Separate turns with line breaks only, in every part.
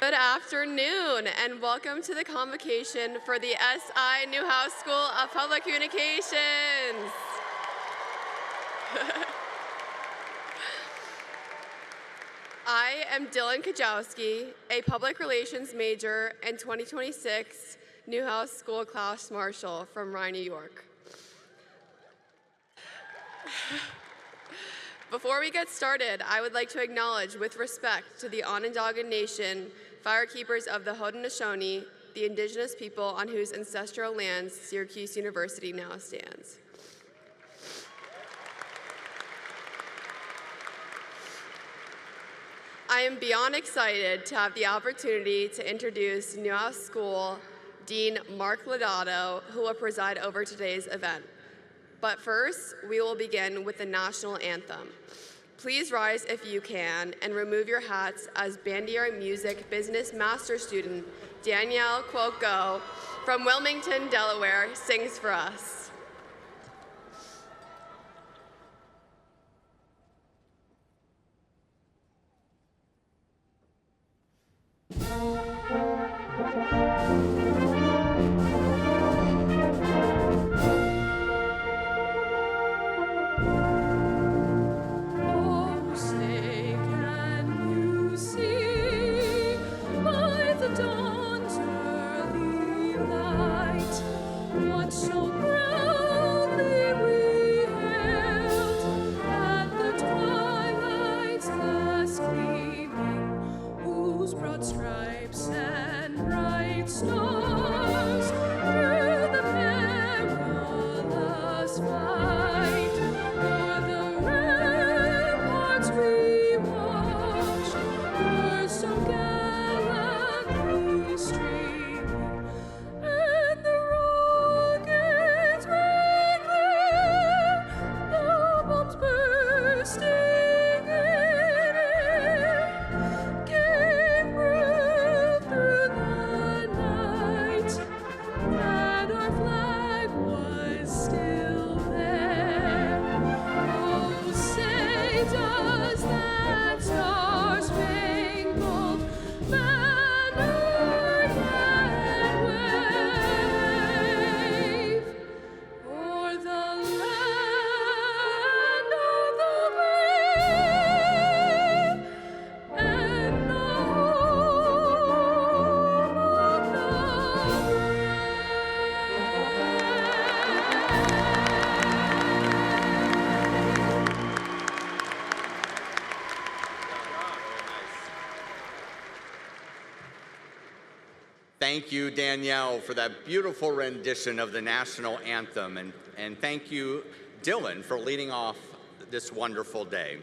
Good afternoon, and welcome to the convocation for the SI Newhouse School of Public Communications. I am Dylan Kajowski, a public relations major and 2026 Newhouse School Class Marshal from Rye, New York. Before we get started, I would like to acknowledge with respect to the Onondaga Nation, firekeepers of the Haudenosaunee, the indigenous people on whose ancestral lands Syracuse University now stands. I am beyond excited to have the opportunity to introduce Newhouse School Dean Mark Lodato, who will preside over today's event. But first, we will begin with the national anthem. Please rise if you can and remove your hats as Bandiera Music Business Master Student Danielle Cuoco from Wilmington, Delaware sings for us.
Night. Thank you, Danielle, for that beautiful rendition of the national anthem, and thank you, Dylan, for leading off this wonderful day.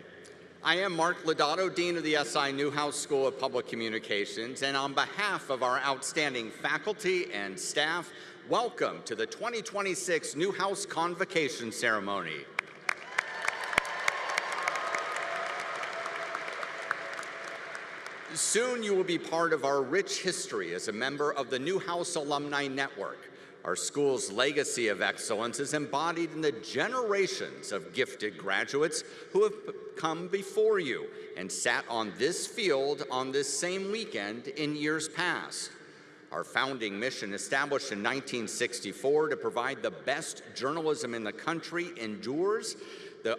I am Mark Lodato, Dean of the SI Newhouse School of Public Communications, and on behalf of our outstanding faculty and staff, welcome to the 2026 Newhouse Convocation Ceremony. Soon you will be part of our rich history as a member of the Newhouse Alumni Network. Our school's legacy of excellence is embodied in the generations of gifted graduates who have come before you and sat on this field on this same weekend in years past. Our founding mission, established in 1964 to provide the best journalism in the country, endures.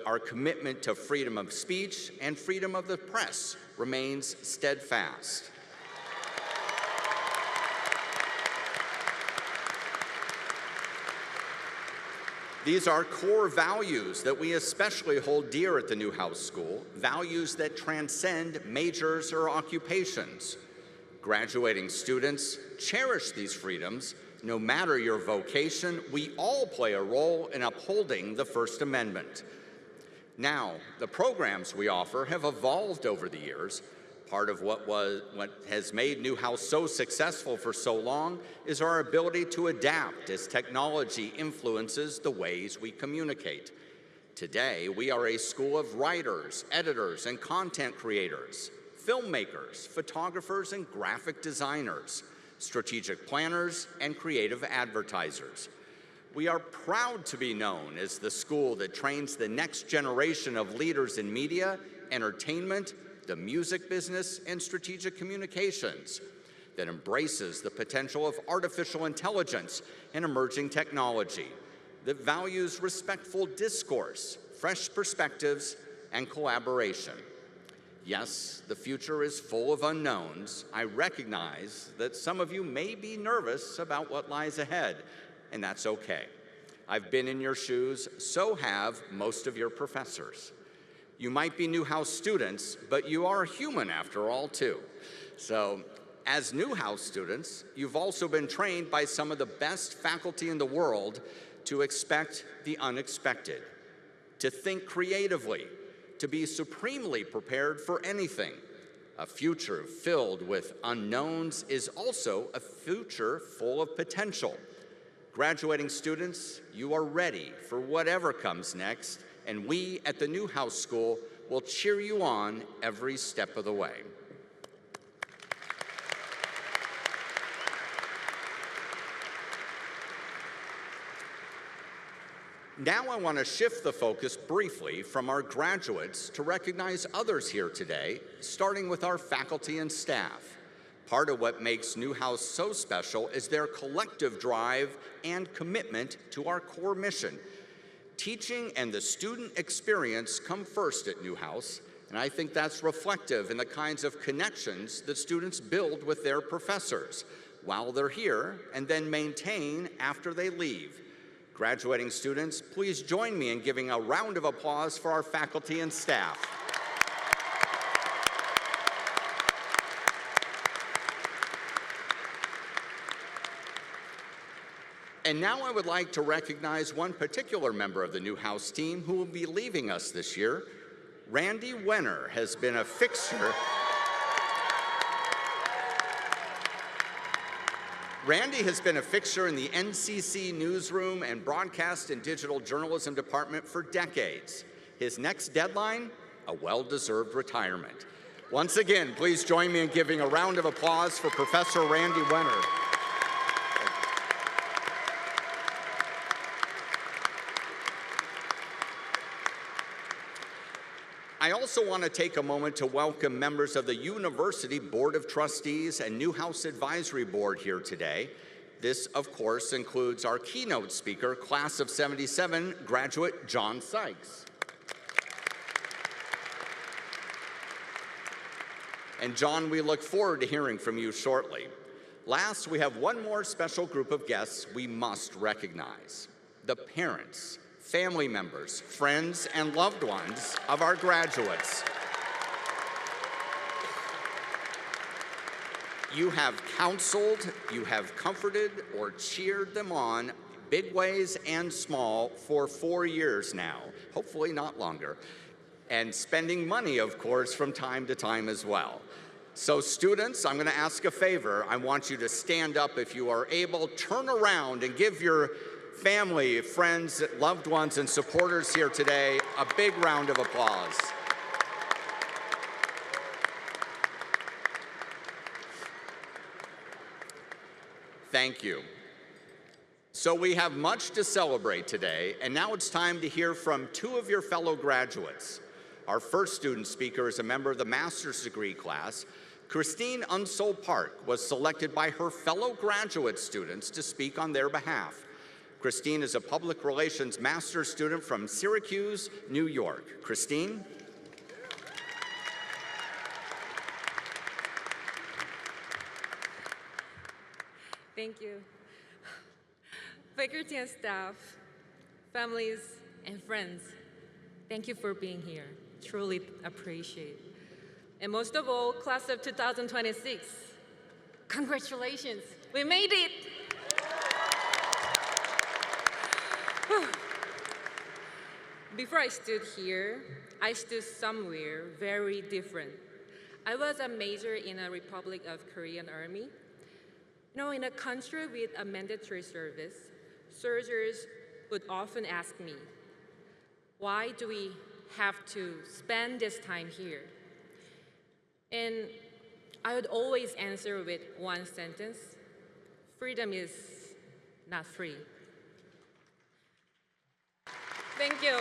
Our commitment to freedom of speech and freedom of the press remains steadfast. These are core values that we especially hold dear at the Newhouse School, values that transcend majors or occupations. Graduating students, cherish these freedoms. No matter your vocation, we all play a role in upholding the First Amendment. Now, the programs we offer have evolved over the years. Part of what has made Newhouse so successful for so long is our ability to adapt as technology influences the ways we communicate. Today, we are a school of writers, editors, and content creators, filmmakers, photographers, and graphic designers, strategic planners, and creative advertisers. We are proud to be known as the school that trains the next generation of leaders in media, entertainment, the music business, and strategic communications, that embraces the potential of artificial intelligence and emerging technology, that values respectful discourse, fresh perspectives, and collaboration. Yes, the future is full of unknowns. I recognize that some of you may be nervous about what lies ahead, and that's okay. I've been in your shoes, so have most of your professors. You might be Newhouse students, but you are human after all, too. So, as Newhouse students, you've also been trained by some of the best faculty in the world to expect the unexpected, to think creatively, to be supremely prepared for anything. A future filled with unknowns is also a future full of potential. Graduating students, you are ready for whatever comes next, and we at the Newhouse School will cheer you on every step of the way. Now I want to shift the focus briefly from our graduates to recognize others here today, starting with our faculty and staff. Part of what makes Newhouse so special is their collective drive and commitment to our core mission. Teaching and the student experience come first at Newhouse, and I think that's reflective in the kinds of connections that students build with their professors while they're here and then maintain after they leave. Graduating students, please join me in giving a round of applause for our faculty and staff. And now I would like to recognize one particular member of the Newhouse team who will be leaving us this year. Randy Wenner has been a fixture. Randy has been a fixture in the NCC newsroom and broadcast and digital journalism department for decades. His next deadline, a well-deserved retirement. Once again, please join me in giving a round of applause for Professor Randy Wenner. I also want to take a moment to welcome members of the University Board of Trustees and Newhouse Advisory Board here today. This, of course, includes our keynote speaker, class of '77 graduate John Sykes. And John, we look forward to hearing from you shortly. Last, we have one more special group of guests we must recognize: the parents, family members, friends, and loved ones of our graduates. You have counseled, you have comforted, or cheered them on, big ways and small, for 4 years now, hopefully not longer, and spending money, of course, from time to time as well. So students, I'm going to ask a favor. I want you to stand up if you are able, turn around and give your family, friends, loved ones, and supporters here today a big round of applause. Thank you. So we have much to celebrate today, and now it's time to hear from 2 of your fellow graduates. Our first student speaker is a member of the master's degree class. Christine Unsol Park was selected by her fellow graduate students to speak on their behalf. Christine is a public relations master's student from Syracuse, New York. Christine?
Thank you. Faculty and staff, families, and friends, thank you for being here. Truly appreciate. And most of all, class of 2026, congratulations, we made it. Before I stood here, I stood somewhere very different. I was a major in a Republic of Korean Army. In a country with a mandatory service, soldiers would often ask me, why do we have to spend this time here? And I would always answer with one sentence: freedom is not free. Thank you.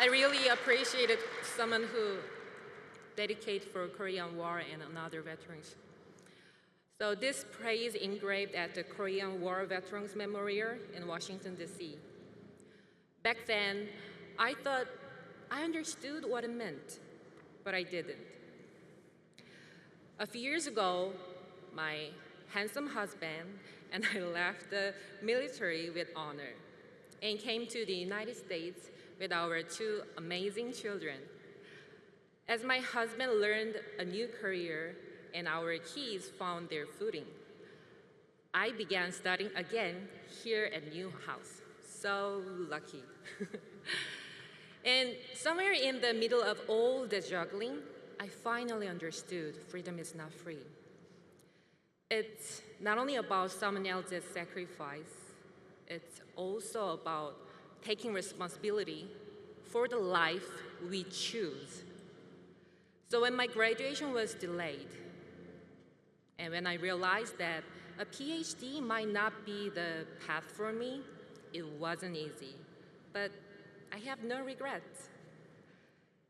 I really appreciated someone who dedicated for Korean War and other veterans. So this praise engraved at the Korean War Veterans Memorial in Washington, D.C. Back then, I thought I understood what it meant, but I didn't. A few years ago, my handsome husband and I left the military with honor and came to the United States with our 2 amazing children. As my husband learned a new career and our kids found their footing, I began studying again here at Newhouse. So lucky. And somewhere in the middle of all the juggling, I finally understood freedom is not free. It's not only about someone else's sacrifice, it's also about taking responsibility for the life we choose. So when my graduation was delayed, and when I realized that a PhD might not be the path for me, it wasn't easy. But I have no regrets.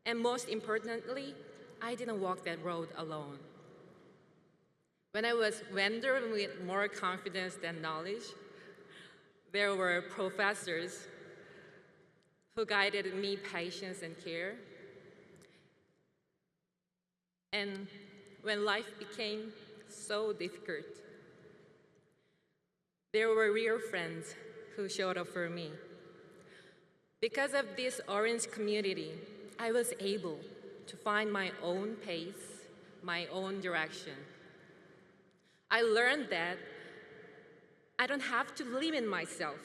And most importantly, I didn't walk that road alone. When I was wandering with more confidence than knowledge, there were professors who guided me patience and care. And when life became so difficult, there were real friends who showed up for me. Because of this orange community, I was able to find my own pace, my own direction. I learned that I don't have to limit myself,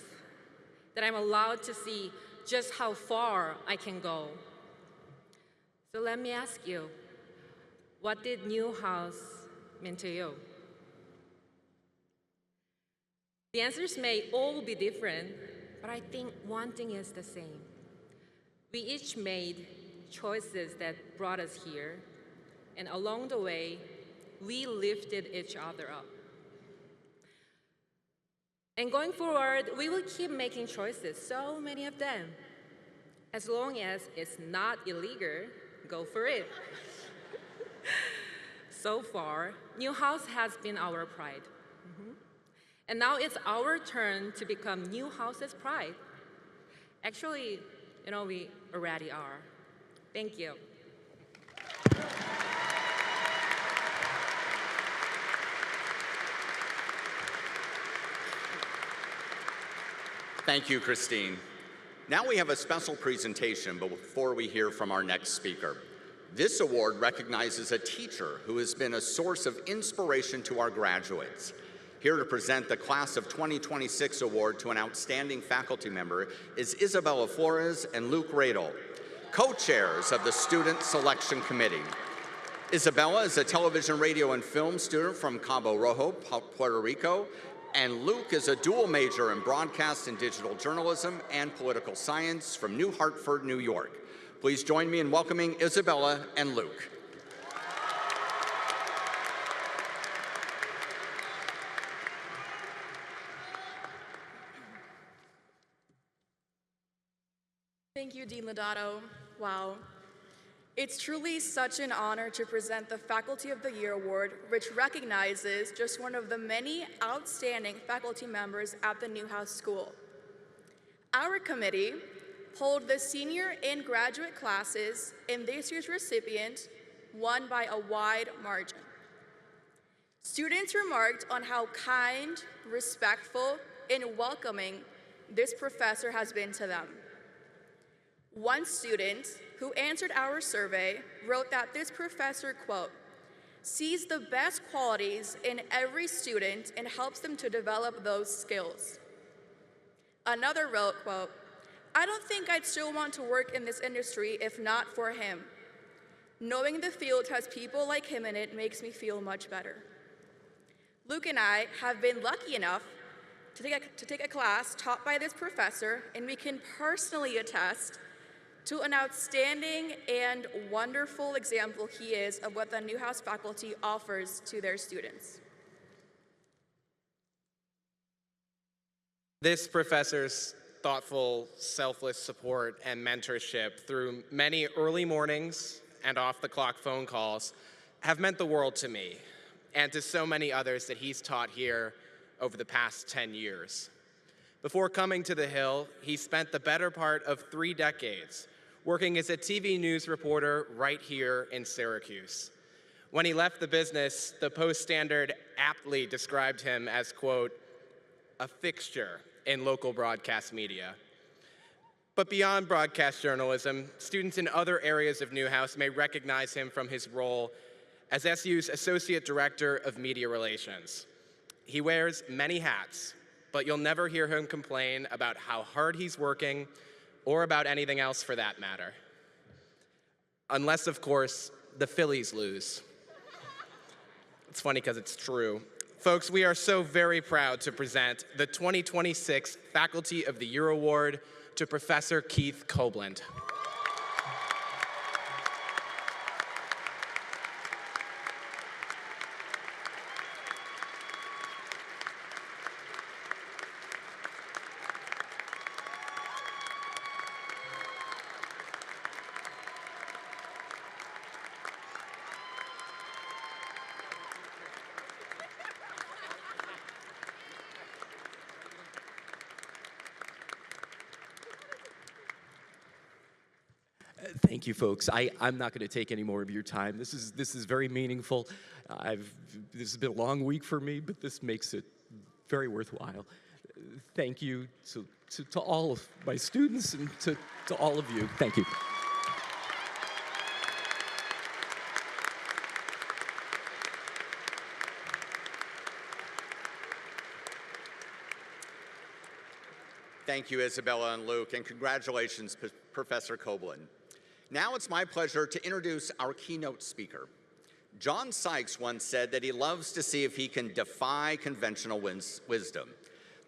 that I'm allowed to see just how far I can go. So let me ask you, what did Newhouse mean to you? The answers may all be different, but I think one thing is the same. We each made choices that brought us here, and along the way, we lifted each other up. And going forward, we will keep making choices, so many of them. As long as it's not illegal, go for it. So far, Newhouse has been our pride. And now it's our turn to become Newhouse's pride. Actually, we already are. Thank you.
Thank you, Christine. Now we have a special presentation, but before we hear from our next speaker, This award recognizes a teacher who has been a source of inspiration to our graduates. Here to present the Class of 2026 award to an outstanding faculty member is Isabella Flores and Luke Radel, co-chairs of the Student Selection Committee. Isabella is a television, radio, and film student from Cabo Rojo, Puerto Rico, and Luke is a dual major in broadcast and digital journalism and political science from New Hartford, New York. Please join me in welcoming Isabella and Luke.
Thank you, Dean Lodato. Wow. It's truly such an honor to present the Faculty of the Year Award, which recognizes just one of the many outstanding faculty members at the Newhouse School. Our committee polled the senior and graduate classes, and this year's recipient won by a wide margin. Students remarked on how kind, respectful, and welcoming this professor has been to them. One student who answered our survey wrote that this professor, quote, sees the best qualities in every student and helps them to develop those skills. Another wrote, quote, I don't think I'd still want to work in this industry if not for him. Knowing the field has people like him in it makes me feel much better. Luke and I have been lucky enough to take a class taught by this professor, and we can personally attest to an outstanding and wonderful example he is of what the Newhouse faculty offers to their students.
This professor's thoughtful, selfless support and mentorship through many early mornings and off-the-clock phone calls have meant the world to me and to so many others that he's taught here over the past 10 years. Before coming to the Hill, he spent the better part of 3 decades working as a TV news reporter right here in Syracuse. When he left the business, the Post-Standard aptly described him as, quote, a fixture in local broadcast media. But beyond broadcast journalism, students in other areas of Newhouse may recognize him from his role as SU's Associate Director of Media Relations. He wears many hats, but you'll never hear him complain about how hard he's working or about anything else for that matter. Unless, of course, the Phillies lose. It's funny because it's true. Folks, we are so very proud to present the 2026 Faculty of the Year Award to Professor Keith Copeland.
Thank you, folks. I'm not going to take any more of your time. This is very meaningful. This has been a long week for me, but this makes it very worthwhile. Thank you to all of my students and to all of you. Thank you.
Thank you, Isabella and Luke, and congratulations, Professor Copeland. Now it's my pleasure to introduce our keynote speaker. John Sykes once said that he loves to see if he can defy conventional wisdom.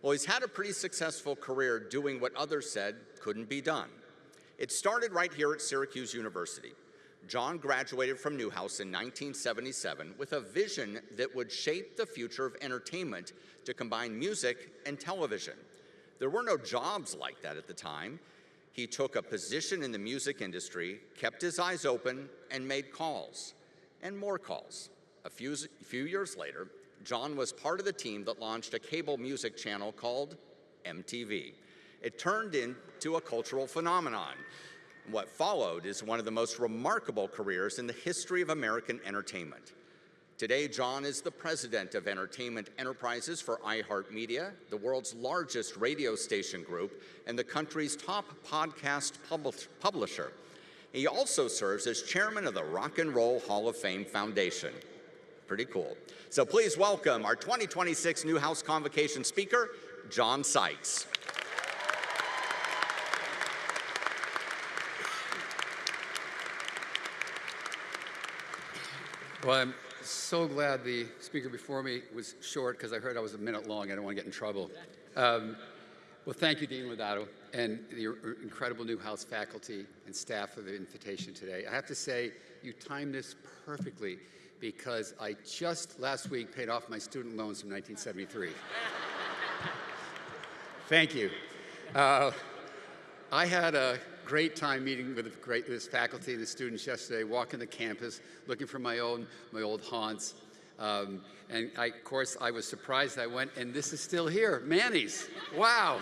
Well, he's had a pretty successful career doing what others said couldn't be done. It started right here at Syracuse University. John graduated from Newhouse in 1977 with a vision that would shape the future of entertainment to combine music and television. There were no jobs like that at the time. He took a position in the music industry, kept his eyes open, and made calls, and more calls. A few years later, John was part of the team that launched a cable music channel called MTV. It turned into a cultural phenomenon. What followed is one of the most remarkable careers in the history of American entertainment. Today, John is the president of Entertainment Enterprises for iHeartMedia, the world's largest radio station group, and the country's top podcast publisher. He also serves as chairman of the Rock and Roll Hall of Fame Foundation. Pretty cool. So please welcome our 2026 Newhouse Convocation speaker, John Sykes.
Well, I'm so glad the speaker before me was short because I heard I was a minute long. I don't want to get in trouble. Well, thank you, Dean Lodato, and the incredible Newhouse faculty and staff for the invitation today. I have to say, you timed this perfectly because I just last week paid off my student loans from 1973. Thank you. I had a great time meeting with this faculty and the students yesterday, walking the campus, looking for my old haunts. And of course, I was surprised. I went, and this is still here, Manny's. Wow.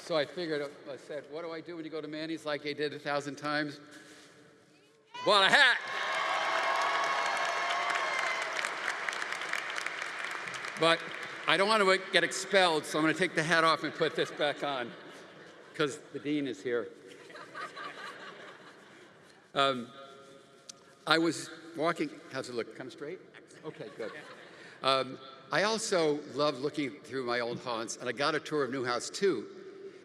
So I figured, I said, what do I do when you go to Manny's like I did 1,000 times? Bought a hat. But I don't want to get expelled, so I'm going to take the hat off and put this back on, because the dean is here. I was walking, how's it look, kind of straight? Okay, good. I also love looking through my old haunts, and I got a tour of Newhouse too.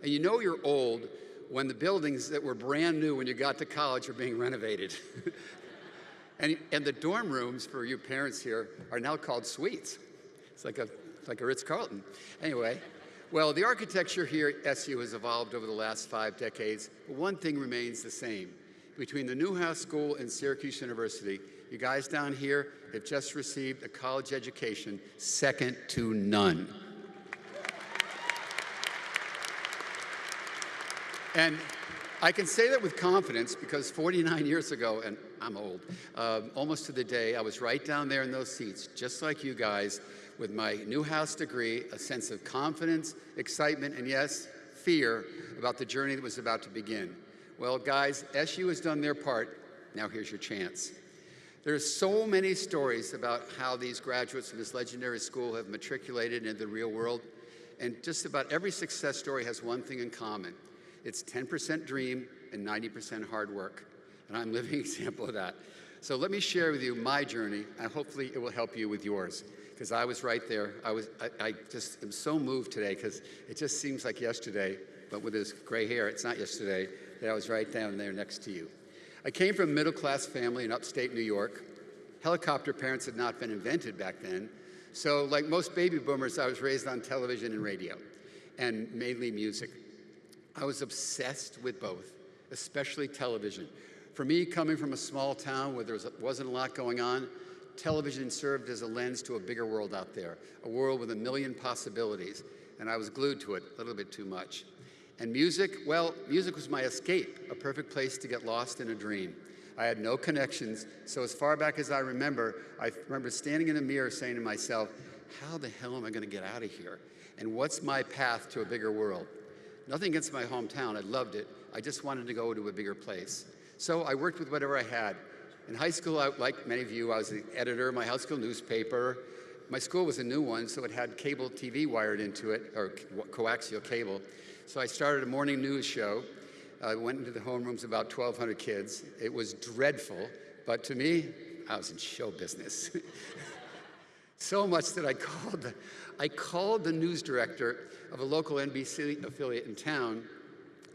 And you know you're old when the buildings that were brand new when you got to college are being renovated. and the dorm rooms for you parents here are now called suites. It's like a Ritz-Carlton. Anyway, well, the architecture here at SU has evolved over the last 5 decades, but one thing remains the same. Between the Newhouse School and Syracuse University, you guys down here have just received a college education second to none. And I can say that with confidence because 49 years ago, and I'm old, almost to the day, I was right down there in those seats, just like you guys, with my Newhouse degree, a sense of confidence, excitement, and yes, fear about the journey that was about to begin. Well, guys, SU has done their part. Now here's your chance. There's so many stories about how these graduates from this legendary school have matriculated into the real world, and just about every success story has one thing in common. It's 10% dream and 90% hard work. And I'm a living example of that. So let me share with you my journey, and hopefully it will help you with yours, because I was right there. I just am so moved today, because it just seems like yesterday, but with this gray hair, it's not yesterday, that I was right down there next to you. I came from a middle-class family in upstate New York. Helicopter parents had not been invented back then. So like most baby boomers, I was raised on television and radio, and mainly music. I was obsessed with both, especially television. For me, coming from a small town where there wasn't a lot going on, television served as a lens to a bigger world out there, a world with a million possibilities, and I was glued to it a little bit too much. And music, well, music was my escape, a perfect place to get lost in a dream. I had no connections, so as far back as I remember standing in a mirror saying to myself, how the hell am I going to get out of here? And what's my path to a bigger world? Nothing against my hometown, I loved it. I just wanted to go to a bigger place. So I worked with whatever I had. In high school, like many of you, I was the editor of my high school newspaper. My school was a new one, so it had cable TV wired into it, or coaxial cable. So I started a morning news show. I went into the homerooms, about 1,200 kids. It was dreadful, but to me, I was in show business. So much that I called the news director of a local NBC affiliate in town,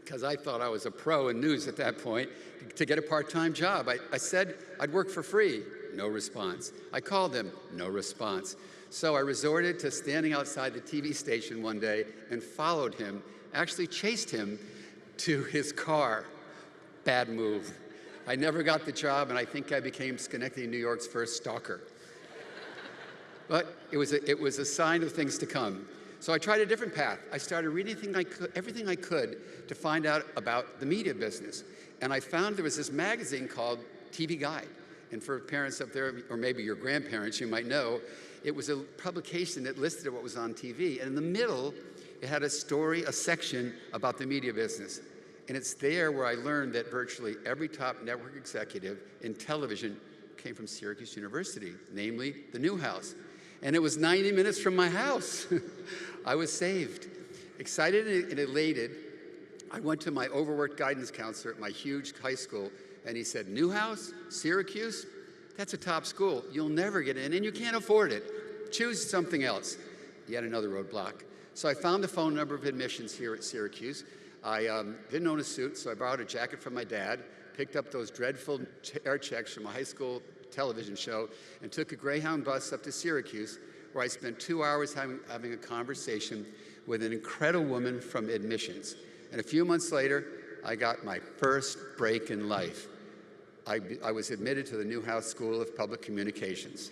because I thought I was a pro in news at that point, to get a part-time job. I said I'd work for free. No response. I called him. No response. So I resorted to standing outside the TV station one day and followed him, actually chased him to his car. Bad move. I never got the job, and I think I became Schenectady, New York's first stalker. But it was a sign of things to come. So I tried a different path. I started reading everything I could to find out about the media business. And I found there was this magazine called TV Guide. And for parents up there, or maybe your grandparents, you might know, it was a publication that listed what was on TV. And in the middle, it had a story, a section about the media business. And it's there where I learned that virtually every top network executive in television came from Syracuse University, namely the Newhouse. And it was 90 minutes from my house. I was saved. Excited and elated, I went to my overworked guidance counselor at my huge high school, and he said, Newhouse, Syracuse, that's a top school. You'll never get in, and you can't afford it. Choose something else. Yet another roadblock. So I found the phone number of admissions here at Syracuse. I didn't own a suit, so I borrowed a jacket from my dad, picked up those dreadful air checks from a high school television show, and took a Greyhound bus up to Syracuse, where I spent 2 hours having a conversation with an incredible woman from admissions. And a few months later, I got my first break in life. I was admitted to the Newhouse School of Public Communications.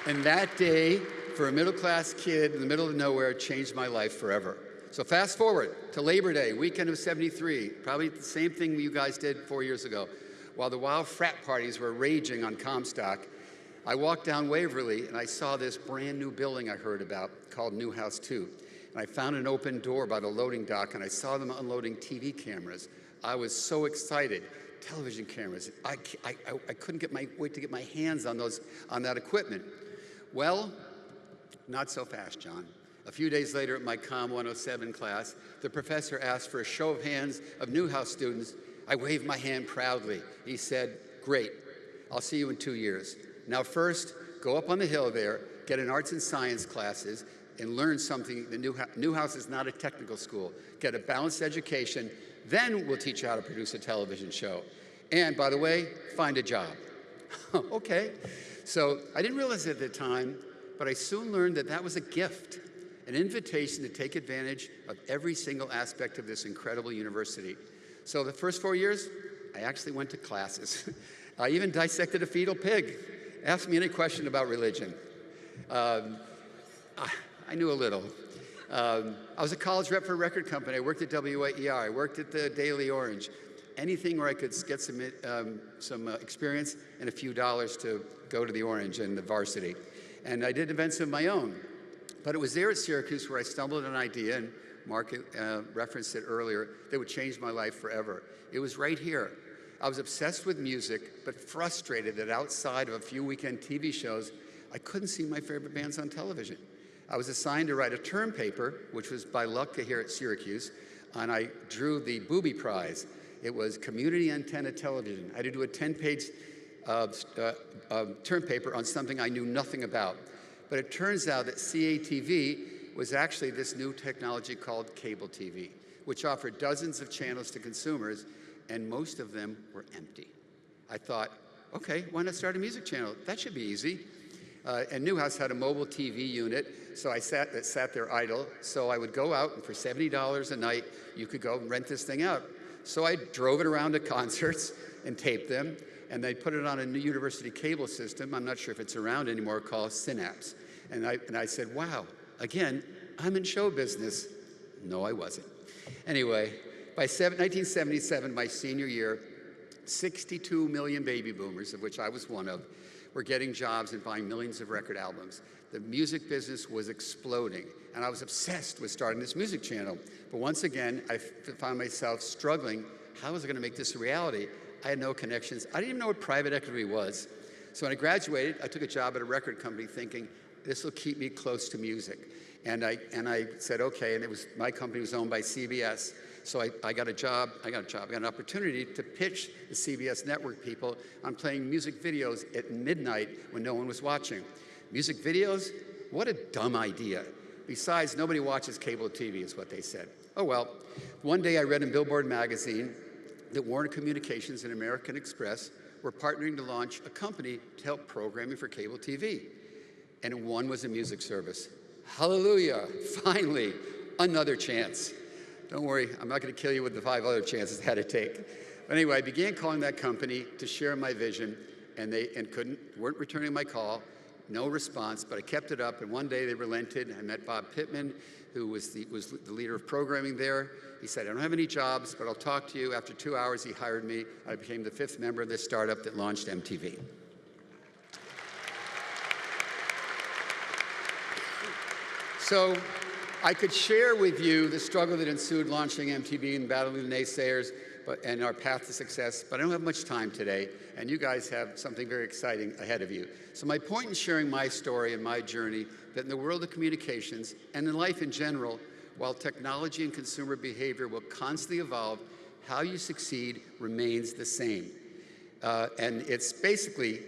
And that day, for a middle-class kid in the middle of nowhere, changed my life forever. So fast forward to Labor Day, weekend of '73, probably the same thing you guys did 4 years ago. While the wild frat parties were raging on Comstock, I walked down Waverly and I saw this brand new building I heard about called Newhouse 2. And I found an open door by the loading dock and I saw them unloading TV cameras. I was so excited. Television cameras. I couldn't wait to get my hands on that equipment. Well, not so fast, John. A few days later at my Com 107 class, the professor asked for a show of hands of Newhouse students. I waved my hand proudly. He said, great, I'll see you in 2 years. Now first, go up on the hill there, get in arts and science classes, and learn something. Newhouse is not a technical school. Get a balanced education, then we'll teach you how to produce a television show. And by the way, find a job. Okay. So I didn't realize it at the time, but I soon learned that that was a gift, an invitation to take advantage of every single aspect of this incredible university. So the first 4 years, I actually went to classes. I even dissected a fetal pig. Ask me any question about religion. I knew a little. I was a college rep for a record company. I worked at WAER. I worked at the Daily Orange. Anything where I could get some experience and a few dollars to go to the Orange and the Varsity. And I did events of my own. But it was there at Syracuse where I stumbled on an idea, and Mark referenced it earlier, that would change my life forever. It was right here. I was obsessed with music, but frustrated that outside of a few weekend TV shows, I couldn't see my favorite bands on television. I was assigned to write a term paper, which was by luck here at Syracuse, and I drew the Booby Prize. It was community antenna television. I had to do a 10-page term paper on something I knew nothing about. But it turns out that CATV was actually this new technology called cable TV, which offered dozens of channels to consumers, and most of them were empty. I thought, okay, why not start a music channel? That should be easy. And Newhouse had a mobile TV unit, so I sat there idle. So I would go out, and for $70 a night, you could go and rent this thing out. So I drove it around to concerts and taped them, and they put it on a new university cable system. I'm not sure if it's around anymore, called Synapse. And I said, wow, again, I'm in show business. No, I wasn't. Anyway, by 1977, my senior year, 62 million baby boomers, of which I was one of, were getting jobs and buying millions of record albums. The music business was exploding, and I was obsessed with starting this music channel. But once again, I found myself struggling. How was I going to make this a reality? I had no connections. I didn't even know what private equity was. So when I graduated, I took a job at a record company thinking, this will keep me close to music. And I said, okay, and my company was owned by CBS. So I got an opportunity to pitch the CBS network people on playing music videos at midnight when no one was watching. Music videos? What a dumb idea. Besides, nobody watches cable TV, is what they said. Oh well. One day I read in Billboard magazine that Warner Communications and American Express were partnering to launch a company to help programming for cable TV. And one was a music service. Hallelujah, finally, another chance. Don't worry, I'm not going to kill you with the 5 other chances I had to take. But anyway, I began calling that company to share my vision, and they weren't returning my call, no response, but I kept it up, and one day they relented. I met Bob Pittman, who was the leader of programming there. He said, I don't have any jobs, but I'll talk to you. After 2 hours, he hired me. I became the 5th member of this startup that launched MTV. So I could share with you the struggle that ensued launching MTV and battling the naysayers, and our path to success, but I don't have much time today, and you guys have something very exciting ahead of you. So my point in sharing my story and my journey, that in the world of communications and in life in general, while technology and consumer behavior will constantly evolve, how you succeed remains the same. And it's basically,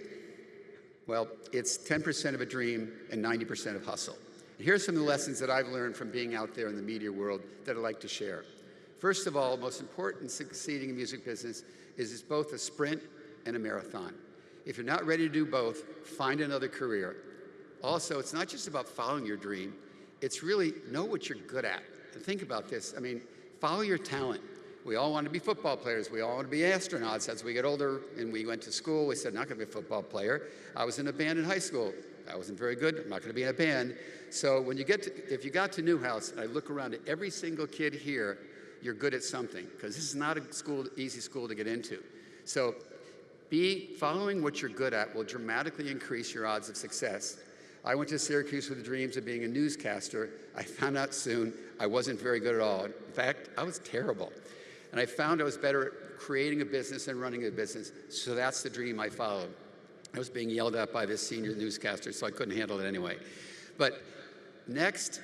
well, it's 10% of a dream and 90% of hustle. And here's some of the lessons that I've learned from being out there in the media world that I'd like to share. First of all, most important in succeeding in music business is it's both a sprint and a marathon. If you're not ready to do both, find another career. Also, it's not just about following your dream, it's really know what you're good at. And think about this, I mean, follow your talent. We all want to be football players, we all want to be astronauts. As we get older and we went to school, we said, not gonna be a football player. I was in a band in high school. I wasn't very good, I'm not gonna be in a band. So when you get to, if you got to Newhouse, I look around at every single kid here, you're good at something, because this is not a school, easy school to get into. So following what you're good at will dramatically increase your odds of success. I went to Syracuse with the dreams of being a newscaster. I found out soon I wasn't very good at all. In fact, I was terrible. And I found I was better at creating a business and running a business, so that's the dream I followed. I was being yelled at by this senior newscaster, so I couldn't handle it anyway. But next,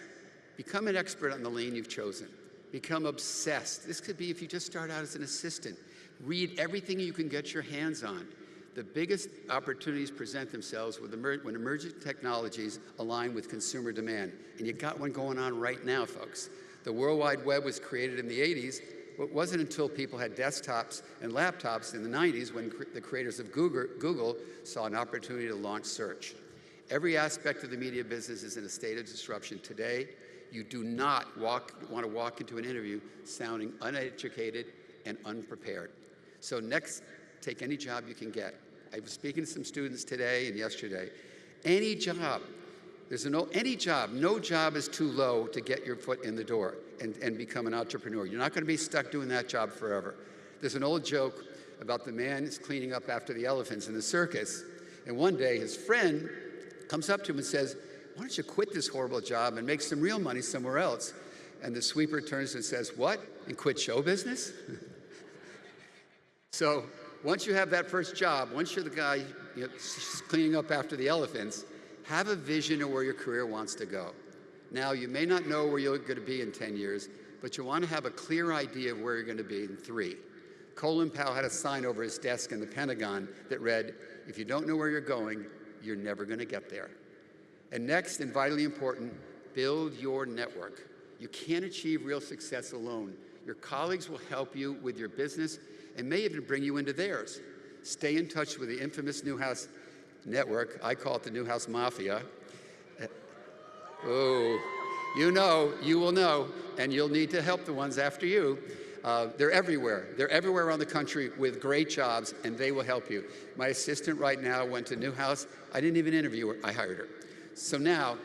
become an expert on the lane you've chosen. Become obsessed. This could be if you just start out as an assistant. Read everything you can get your hands on. The biggest opportunities present themselves when emerging technologies align with consumer demand. And you got one going on right now, folks. The World Wide Web was created in the 80s. It wasn't until people had desktops and laptops in the 90s when the creators of Google saw an opportunity to launch search. Every aspect of the media business is in a state of disruption today. You do not want to walk into an interview sounding uneducated and unprepared. So next, take any job you can get. I was speaking to some students today and yesterday. Any job, any job, no job is too low to get your foot in the door and become an entrepreneur. You're not going to be stuck doing that job forever. There's an old joke about the man who's cleaning up after the elephants in the circus. And one day his friend comes up to him and says, why don't you quit this horrible job and make some real money somewhere else? And the sweeper turns and says, what? And quit show business? So once you have that first job, once you're the guy cleaning up after the elephants, have a vision of where your career wants to go. Now, you may not know where you're going to be in 10 years, but you want to have a clear idea of where you're going to be in 3. Colin Powell had a sign over his desk in the Pentagon that read, if you don't know where you're going, you're never going to get there. And next, and vitally important, build your network. You can't achieve real success alone. Your colleagues will help you with your business and may even bring you into theirs. Stay in touch with the infamous Newhouse network. I call it the Newhouse Mafia. Oh, you will know, and you'll need to help the ones after you. They're everywhere. They're everywhere around the country with great jobs, and they will help you. My assistant right now went to Newhouse. I didn't even interview her. I hired her. So now,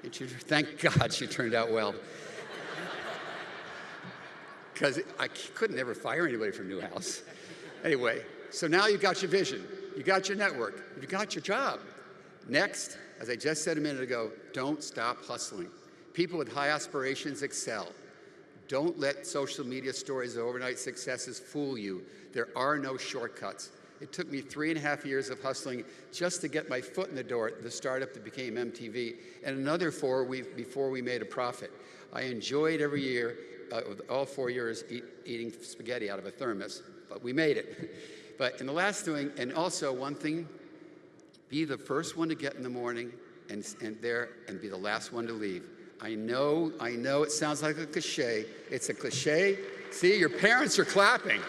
thank God she turned out well. Because I couldn't ever fire anybody from Newhouse. Anyway, so now you've got your vision, you got your network, you got your job. Next, as I just said a minute ago, don't stop hustling. People with high aspirations excel. Don't let social media stories of overnight successes fool you. There are no shortcuts. It took me 3.5 years of hustling just to get my foot in the door at the startup that became MTV, and another 4 before we made a profit. I enjoyed every year, all 4 years, eating spaghetti out of a thermos, but we made it. But in the last thing, and also one thing, be the first one to get in the morning and be the last one to leave. I know it sounds like a cliche. It's a cliche. See, your parents are clapping.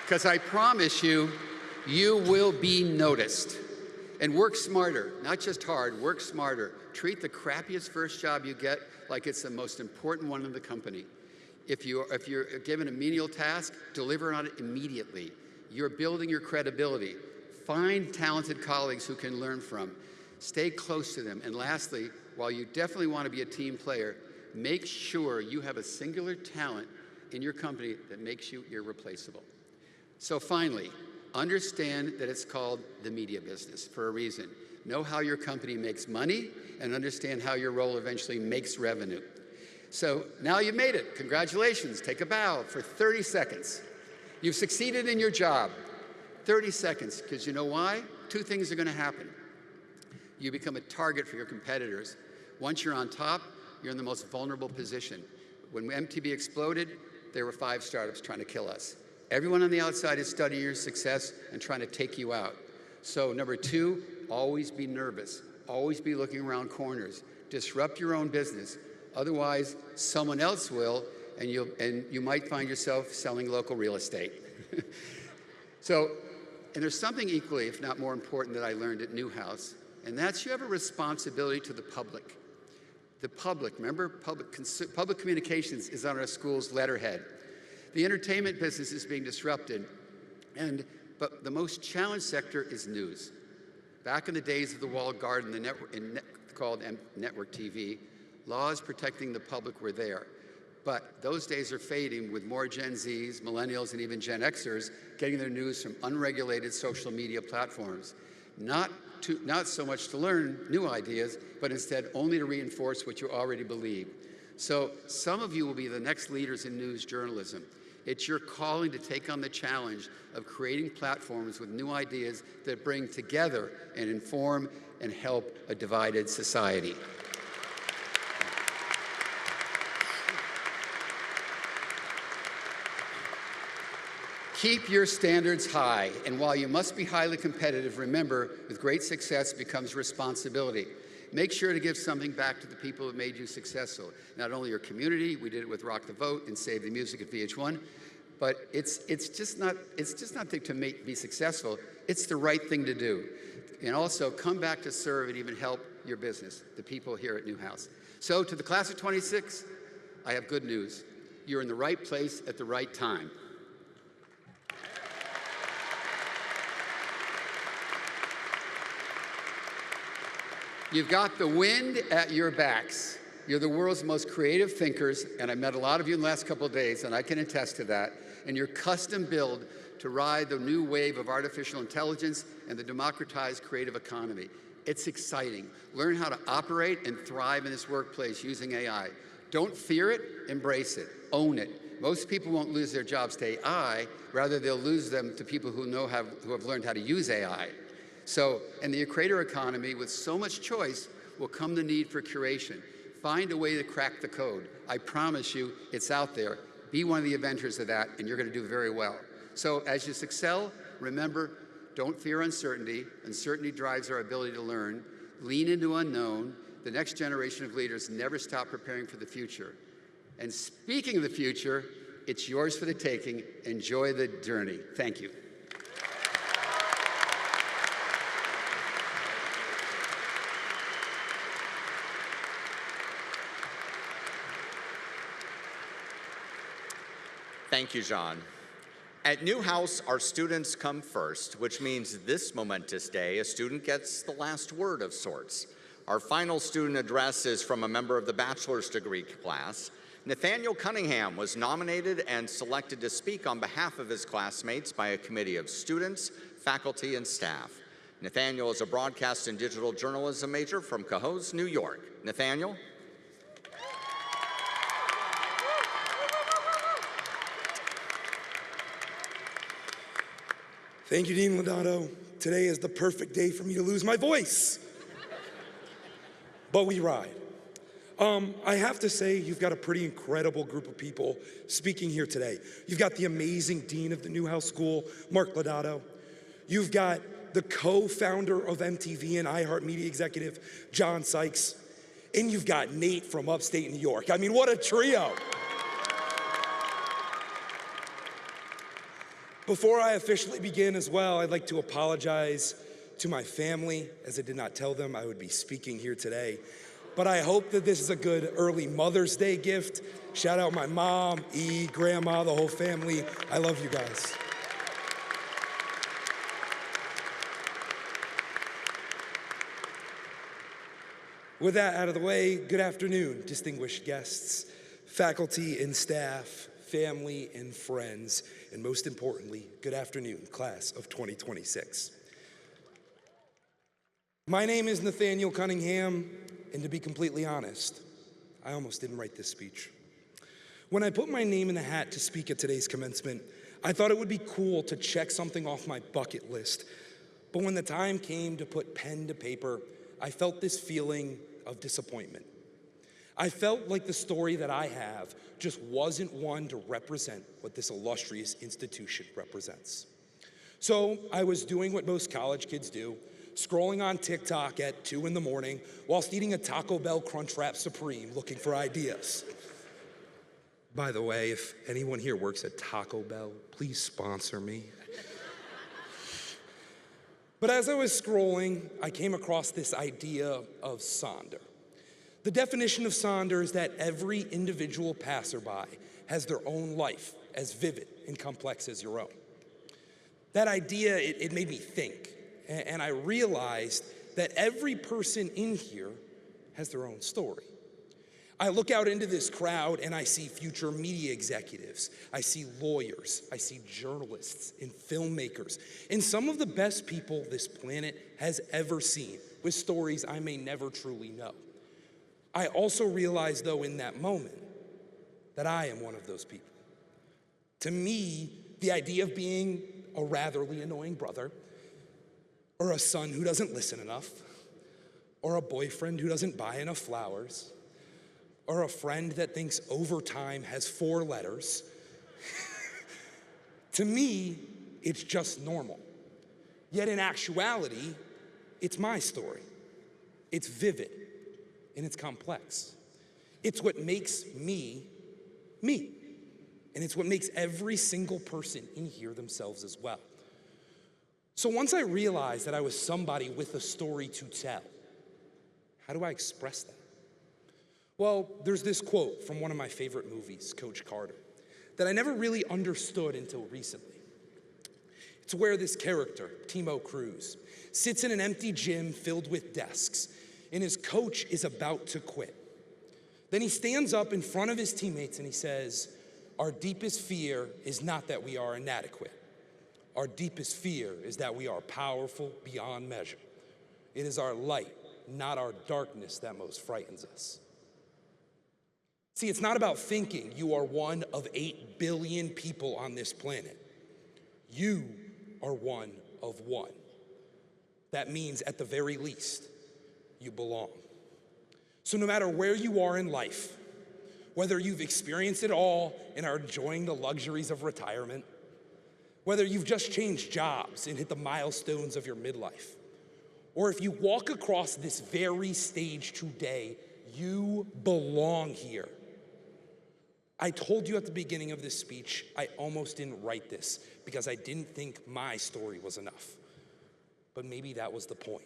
Because I promise you, you will be noticed. And work smarter, not just hard, work smarter. Treat the crappiest first job you get like it's the most important one in the company. If you're given a menial task, deliver on it immediately. You're building your credibility. Find talented colleagues who can learn from. Stay close to them. And lastly, while you definitely want to be a team player, make sure you have a singular talent in your company that makes you irreplaceable. So finally, understand that it's called the media business for a reason. Know how your company makes money and understand how your role eventually makes revenue. So now you've made it. Congratulations. Take a bow for 30 seconds. You've succeeded in your job. 30 seconds, because you know why? Two things are going to happen. You become a target for your competitors. Once you're on top, you're in the most vulnerable position. When MTV exploded, there were 5 startups trying to kill us. Everyone on the outside is studying your success and trying to take you out. So number 2, always be nervous. Always be looking around corners. Disrupt your own business. Otherwise, someone else will, and you might find yourself selling local real estate. And there's something equally, if not more important, that I learned at Newhouse, and that's you have a responsibility to the public. The public, remember, public communications is on our school's letterhead. The entertainment business is being disrupted, but the most challenged sector is news. Back in the days of the walled garden, called network TV, laws protecting the public were there. But those days are fading with more Gen Zs, millennials, and even Gen Xers getting their news from unregulated social media platforms. Not so much to learn new ideas, but instead only to reinforce what you already believe. So some of you will be the next leaders in news journalism. It's your calling to take on the challenge of creating platforms with new ideas that bring together and inform and help a divided society. Keep your standards high, and while you must be highly competitive, remember, with great success becomes responsibility. Make sure to give something back to the people that made you successful. Not only your community, we did it with Rock the Vote and Save the Music at VH1, but it's just not to be successful, it's the right thing to do. And also, come back to serve and even help your business, the people here at Newhouse. So to the class of 26, I have good news. You're in the right place at the right time. You've got the wind at your backs. You're the world's most creative thinkers, and I met a lot of you in the last couple of days, and I can attest to that. And you're custom built to ride the new wave of artificial intelligence and the democratized creative economy. It's exciting. Learn how to operate and thrive in this workplace using AI. Don't fear it, embrace it, own it. Most people won't lose their jobs to AI, rather they'll lose them to people who have learned how to use AI. So, in the creator economy, with so much choice, will come the need for curation. Find a way to crack the code. I promise you, it's out there. Be one of the inventors of that, and you're going to do very well. So, as you excel, remember, don't fear uncertainty. Uncertainty drives our ability to learn. Lean into unknown. The next generation of leaders never stop preparing for the future. And speaking of the future, it's yours for the taking. Enjoy the journey. Thank you.
Thank you, John. At Newhouse, our students come first, which means this momentous day, a student gets the last word of sorts. Our final student address is from a member of the bachelor's degree class. Nathaniel Cunningham was nominated and selected to speak on behalf of his classmates by a committee of students, faculty, and staff. Nathaniel is a broadcast and digital journalism major from Cohoes, New York. Nathaniel?
Thank you, Dean Lodato. Today is the perfect day for me to lose my voice. But we ride. I have to say, you've got a pretty incredible group of people speaking here today. You've got the amazing dean of the Newhouse School, Mark Lodato. You've got the co-founder of MTV and iHeartMedia executive, John Sykes. And you've got Nate from upstate New York. I mean, what a trio. Before I officially begin as well, I'd like to apologize to my family, as I did not tell them I would be speaking here today. But I hope that this is a good early Mother's Day gift. Shout out my mom, grandma, the whole family. I love you guys. With that out of the way, good afternoon, distinguished guests, faculty and staff, family and friends, and most importantly, good afternoon, class of 2026. My name is Nathaniel Cunningham, and to be completely honest, I almost didn't write this speech. When I put my name in the hat to speak at today's commencement, I thought it would be cool to check something off my bucket list. But when the time came to put pen to paper, I felt this feeling of disappointment. I felt like the story that I have just wasn't one to represent what this illustrious institution represents. So I was doing what most college kids do, scrolling on TikTok at 2 in the morning whilst eating a Taco Bell Crunchwrap Supreme looking for ideas. By the way, if anyone here works at Taco Bell, please sponsor me. But as I was scrolling, I came across this idea of Sonder. The definition of Sonder is that every individual passerby has their own life, as vivid and complex as your own. That idea, it made me think, and I realized that every person in here has their own story. I look out into this crowd and I see future media executives, I see lawyers, I see journalists and filmmakers, and some of the best people this planet has ever seen, with stories I may never truly know. I also realized, though, in that moment, that I am one of those people. To me, the idea of being a ratherly annoying brother, or a son who doesn't listen enough, or a boyfriend who doesn't buy enough flowers, or a friend that thinks overtime has 4 letters, to me, it's just normal. Yet in actuality, it's my story. It's vivid, and it's complex. It's what makes me, me. And it's what makes every single person in here themselves as well. So once I realized that I was somebody with a story to tell, how do I express that? Well, there's this quote from one of my favorite movies, Coach Carter, that I never really understood until recently. It's where this character, Timo Cruz, sits in an empty gym filled with desks, and his coach is about to quit. Then he stands up in front of his teammates and he says, "Our deepest fear is not that we are inadequate. Our deepest fear is that we are powerful beyond measure. It is our light, not our darkness, that most frightens us." See, it's not about thinking you are one of 8 billion people on this planet. You are one of one. That means, at the very least, you belong. So no matter where you are in life, whether you've experienced it all and are enjoying the luxuries of retirement, whether you've just changed jobs and hit the milestones of your midlife, or if you walk across this very stage today, you belong here. I told you at the beginning of this speech, I almost didn't write this because I didn't think my story was enough. But maybe that was the point.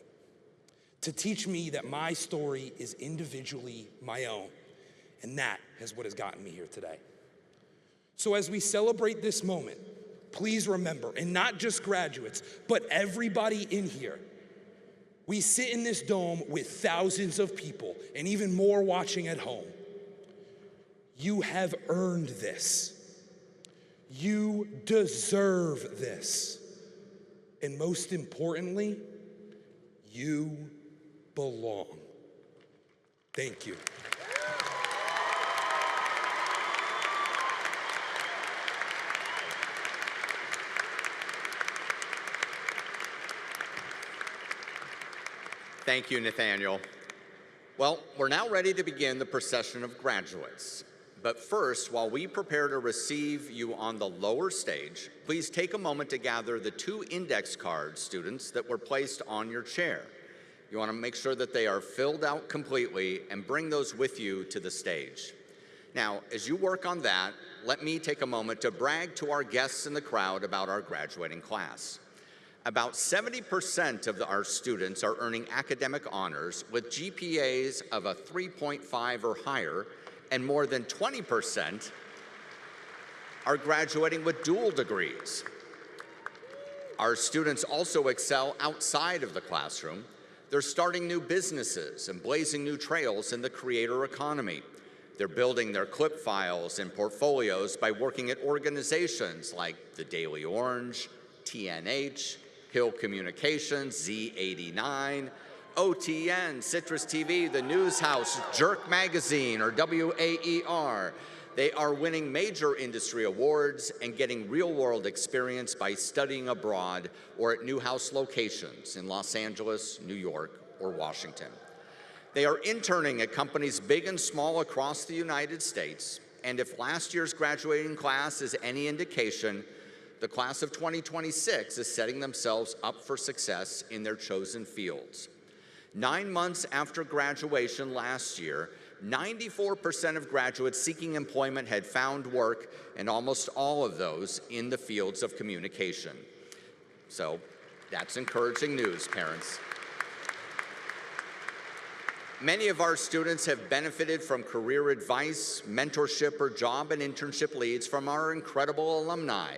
To teach me that my story is individually my own. And that is what has gotten me here today. So as we celebrate this moment, please remember, and not just graduates, but everybody in here, we sit in this dome with thousands of people and even more watching at home. You have earned this. You deserve this. And most importantly, you belong. Thank you.
Thank you, Nathaniel. Well, we're now ready to begin the procession of graduates. But first, while we prepare to receive you on the lower stage, please take a moment to gather the 2 index cards, students, that were placed on your chair. You want to make sure that they are filled out completely and bring those with you to the stage. Now, as you work on that, let me take a moment to brag to our guests in the crowd about our graduating class. About 70% of our students are earning academic honors with GPAs of a 3.5 or higher, and more than 20% are graduating with dual degrees. Our students also excel outside of the classroom. They're starting new businesses and blazing new trails in the creator economy. They're building their clip files and portfolios by working at organizations like the Daily Orange, TNH, Hill Communications, Z89, OTN, Citrus TV, the Newshouse, Jerk Magazine, or WAER. They are winning major industry awards and getting real-world experience by studying abroad or at Newhouse locations in Los Angeles, New York, or Washington. They are interning at companies big and small across the United States, and if last year's graduating class is any indication, the class of 2026 is setting themselves up for success in their chosen fields. 9 months after graduation last year, 94% of graduates seeking employment had found work, and almost all of those in the fields of communication. So that's encouraging news, parents. Many of our students have benefited from career advice, mentorship, or job and internship leads from our incredible alumni.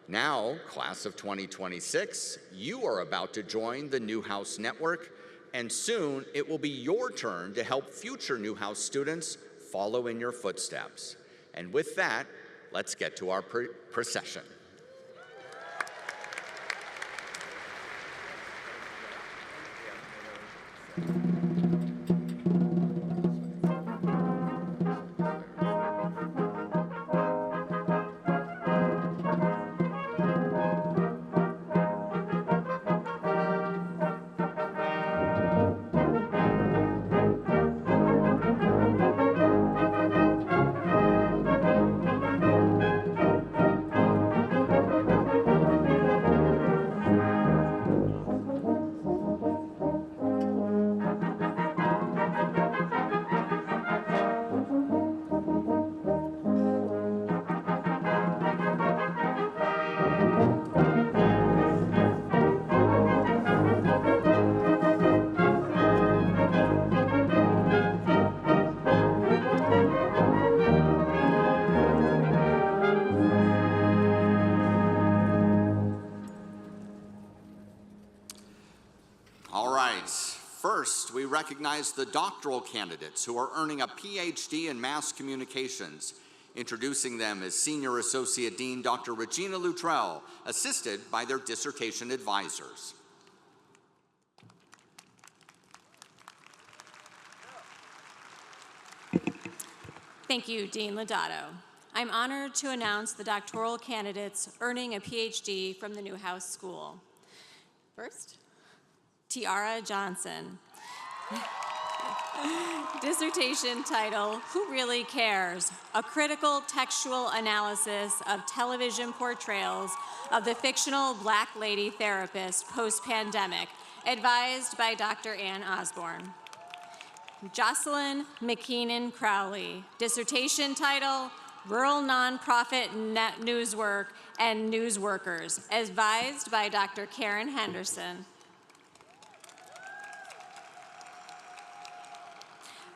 Now, class of 2026, you are about to join the Newhouse Network, and soon it will be your turn to help future Newhouse students follow in your footsteps. And with that, let's get to our procession. First, we recognize the doctoral candidates who are earning a PhD in mass communications. Introducing them is Senior Associate Dean Dr. Regina Luttrell, assisted by their dissertation advisors.
Thank you, Dean Lodato. I'm honored to announce the doctoral candidates earning a PhD from the Newhouse School. First, Tiara Johnson. Dissertation title, Who Really Cares? A critical textual analysis of television portrayals of the fictional Black lady therapist post-pandemic, advised by Dr. Ann Osborne. Jocelyn McKeenan Crowley. Dissertation title, Rural Nonprofit Net Newswork and News Workers, advised by Dr. Karen Henderson.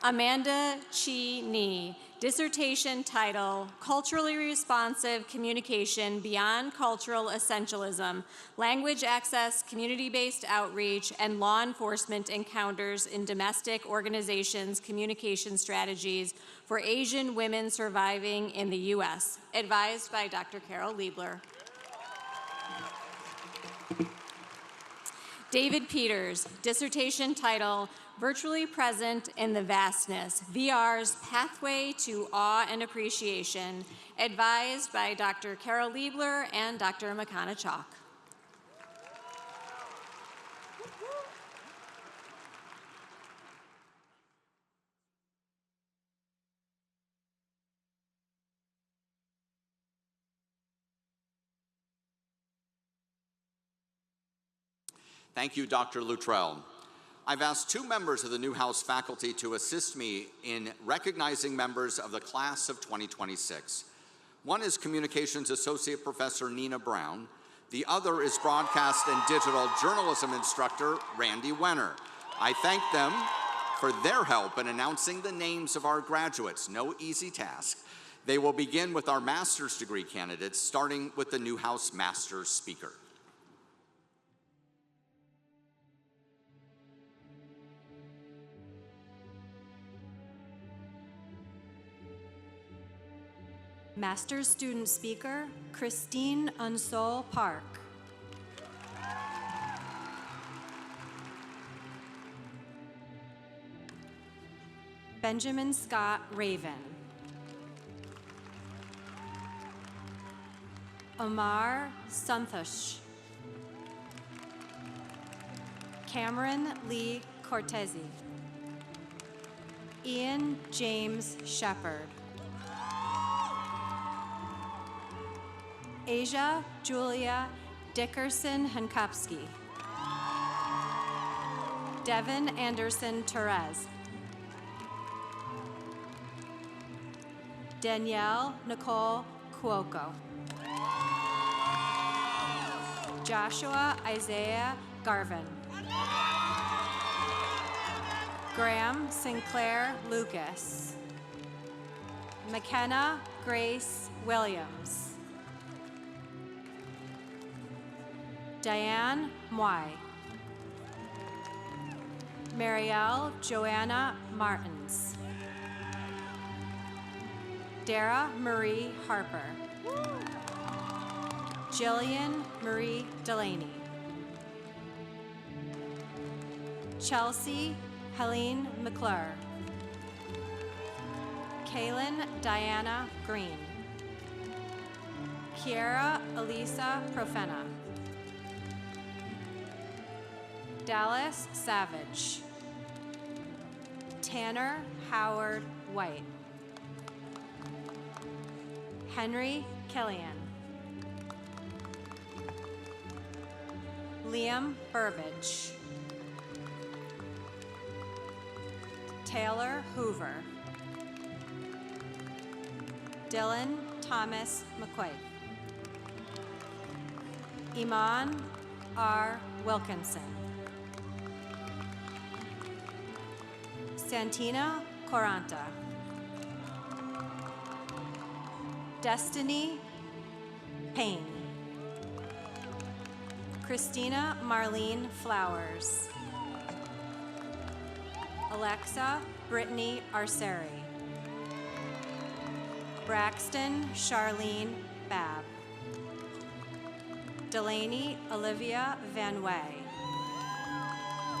Amanda Chi Ni, dissertation title, Culturally Responsive Communication Beyond Cultural Essentialism, Language Access, Community-Based Outreach, and Law Enforcement Encounters in Domestic Organizations Communication Strategies for Asian Women Surviving in the U.S., advised by Dr. Carol Liebler. David Peters, dissertation title, Virtually Present in the Vastness, VR's Pathway to Awe and Appreciation, advised by Dr. Carol Liebler and Dr. Makana Chalk.
Thank you, Dr. Luttrell. I've asked two members of the Newhouse faculty to assist me in recognizing members of the class of 2026. One is Communications Associate Professor Nina Brown. The other is Broadcast and Digital Journalism Instructor Randy Wenner. I thank them for their help in announcing the names of our graduates. No easy task. They will begin with our master's degree candidates, starting with the Newhouse Master's Speaker.
Master's Student Speaker, Christine Unsol Park. Benjamin Scott Raven. Omar Santhosh. Cameron Lee Cortese. Ian James Shepard. Asia Julia Dickerson Hankowski. Devin Anderson Torres. Danielle Nicole Cuoco. Joshua Isaiah Garvin. Graham Sinclair Lucas. McKenna Grace Williams. Diane Mwai. Marielle Joanna Martins. Dara Marie Harper. Jillian Marie Delaney. Chelsea Helene McClure. Kaylin Diana Green. Kiara Elisa Profena. Dallas Savage. Tanner Howard White. Henry Killian. Liam Burbage. Taylor Hoover. Dylan Thomas McQuaid. Iman R. Wilkinson. Santina Coranta. Destiny Payne. Christina Marlene Flowers. Alexa Brittany Arceri. Braxton Charlene Babb. Delaney Olivia Van Way.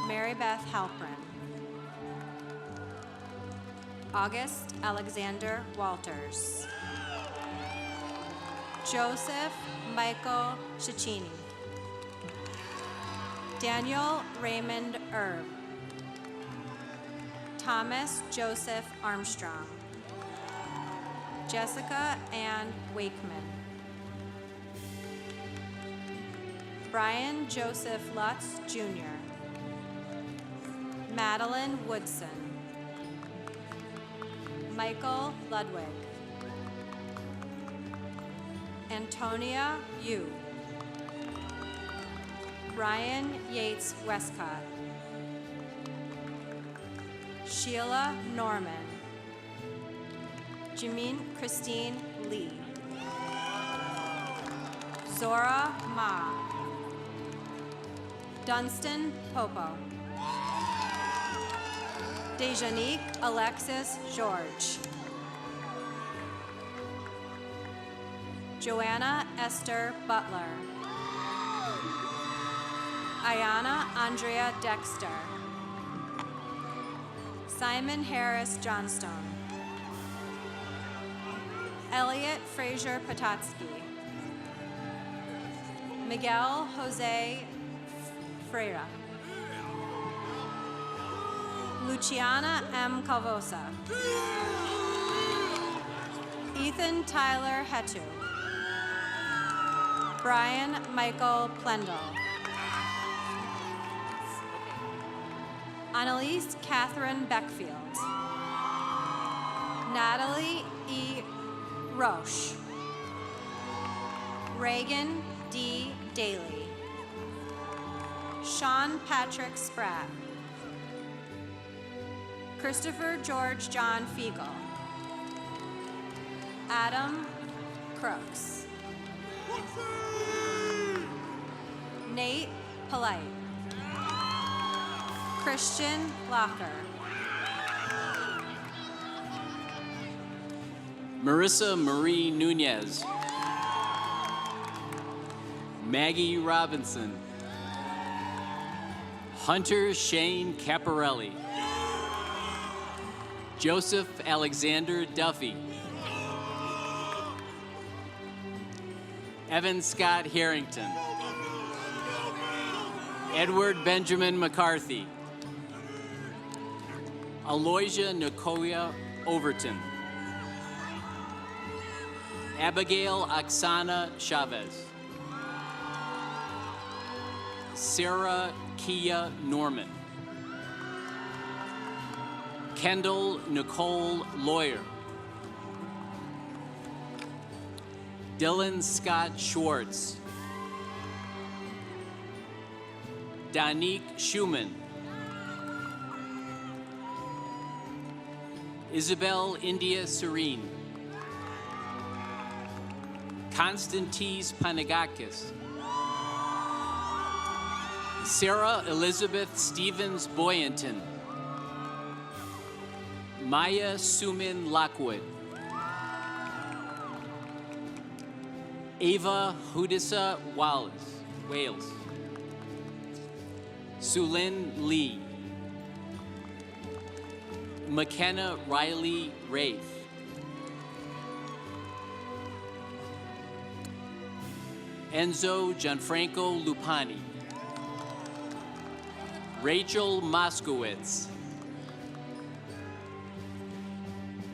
Mary Beth Halprin. August Alexander Walters. Joseph Michael Cicchini. Daniel Raymond Erb. Thomas Joseph Armstrong. Jessica Ann Wakeman. Brian Joseph Lutz Jr. Madeline Woodson. Michael Ludwig. Antonia Yu. Ryan Yates Westcott. Sheila Norman. Jamin Christine Lee. Zora Ma. Dunstan Popo. Dejanique Alexis George. Joanna Esther Butler. Ayana Andrea Dexter. Simon Harris Johnstone. Elliot Fraser Patatsky. Miguel Jose Freira. Luciana M. Calvosa. Ethan Tyler Hetu. Brian Michael Plendel. Annalise Catherine Beckfield. Natalie E. Roche. Reagan D. Daly. Sean Patrick Spratt. Christopher George John Fiegel. Adam Crooks. Nate Polite. Christian Locker.
Marissa Marie Nunez. Maggie Robinson. Hunter Shane Caparelli. Joseph Alexander Duffy. Evan Scott Harrington. Edward Benjamin McCarthy. Aloysia Nicoya Overton. Abigail Oksana Chavez. Sarah Kia Norman. Kendall Nicole Lawyer. Dylan Scott Schwartz. Danique Schumann. Isabel India Serene. Constantis Panagakis. Sarah Elizabeth Stevens Boyanton. Maya Sumin Lockwood. Ava Hudissa Wales. Sulin Lee. McKenna Riley Rafe. Enzo Gianfranco Lupani. Rachel Moskowitz.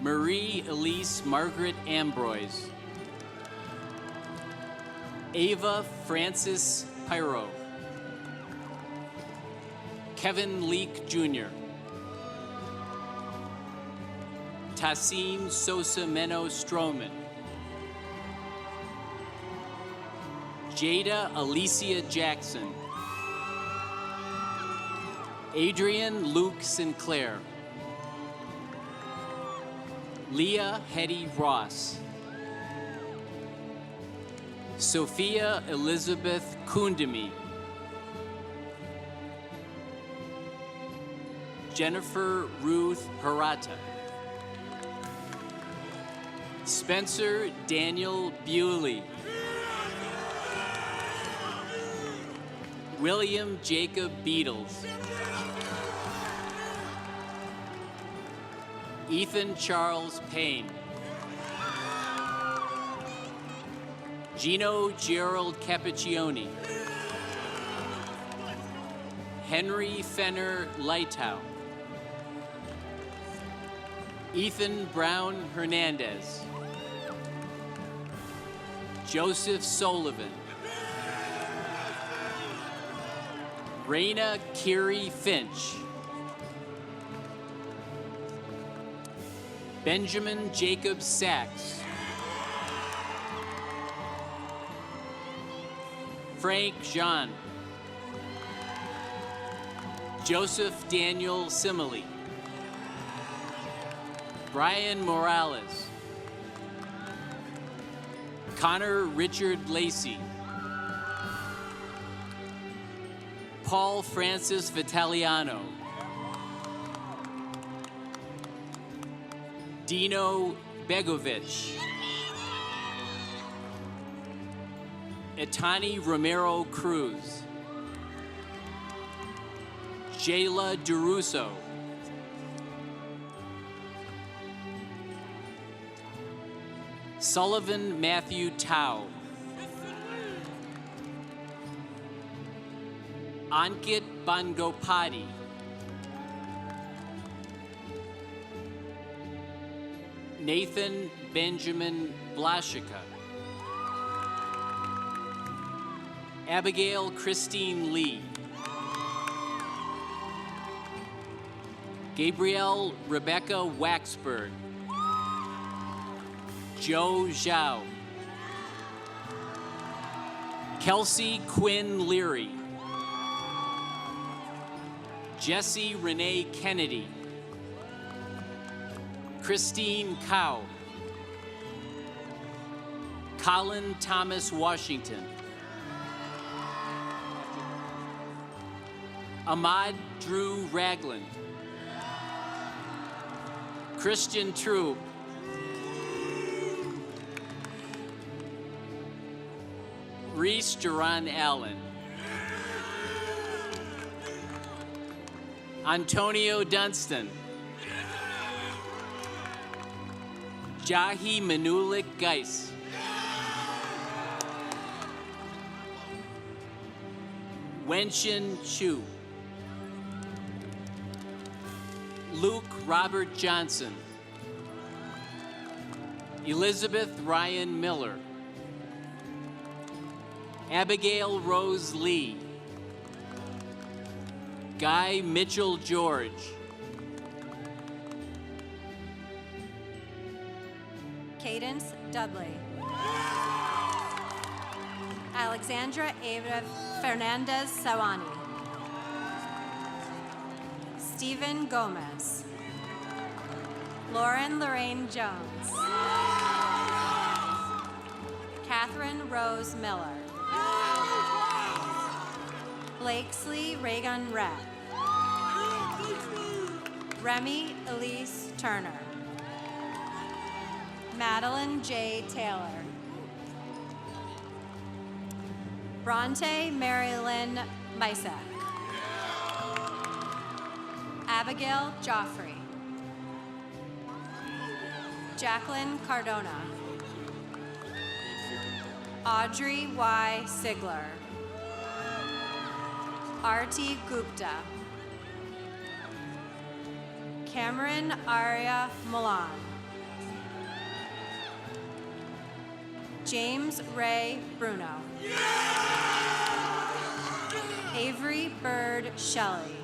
Marie Elise Margaret Ambroise. Ava Francis Pyro. Kevin Leak Jr. Tassim Sosa Meno Stroman. Jada Alicia Jackson. Adrian Luke Sinclair. Leah Hetty Ross. Sophia Elizabeth Kundami. Jennifer Ruth Harata. Spencer Daniel Bewley. William Jacob Beatles. Ethan Charles Payne. Gino Gerald Cappuccioni. Henry Fenner Leitau. Ethan Brown Hernandez. Joseph Sullivan. Raina Kiri Finch. Benjamin Jacob Sachs. Frank Jean. Joseph Daniel Simile. Brian Morales. Connor Richard Lacey. Paul Francis Vitaliano. Dino Begovic. Etani Romero Cruz. Jayla DeRusso. Sullivan Matthew Tao. Ankit Bangopati. Nathan Benjamin Blashica. Abigail Christine Lee. Gabrielle Rebecca Waxberg. Joe Zhao. Kelsey Quinn Leary. Jesse Renee Kennedy. Christine Cow. Colin Thomas Washington. Ahmad Drew Ragland. Christian Troop. Reese Duran Allen. Antonio Dunstan. Jahi Manulik Geis. Wenshin Chu. Luke Robert Johnson. Elizabeth Ryan Miller. Abigail Rose Lee. Guy Mitchell George.
Cadence Dudley. Alexandra Ava Fernandez Sawani. Stephen Gomez. Lauren Lorraine Jones. Catherine Rose Miller. Blakesley Reagan Rett. Remy Elise Turner. Madeline J. Taylor. Bronte Mary Lynn Mysek. Abigail Joffrey. Jacqueline Cardona. Audrey Y. Sigler. Arti Gupta. Cameron Arya Milan. James Ray Bruno. Avery Bird Shelley.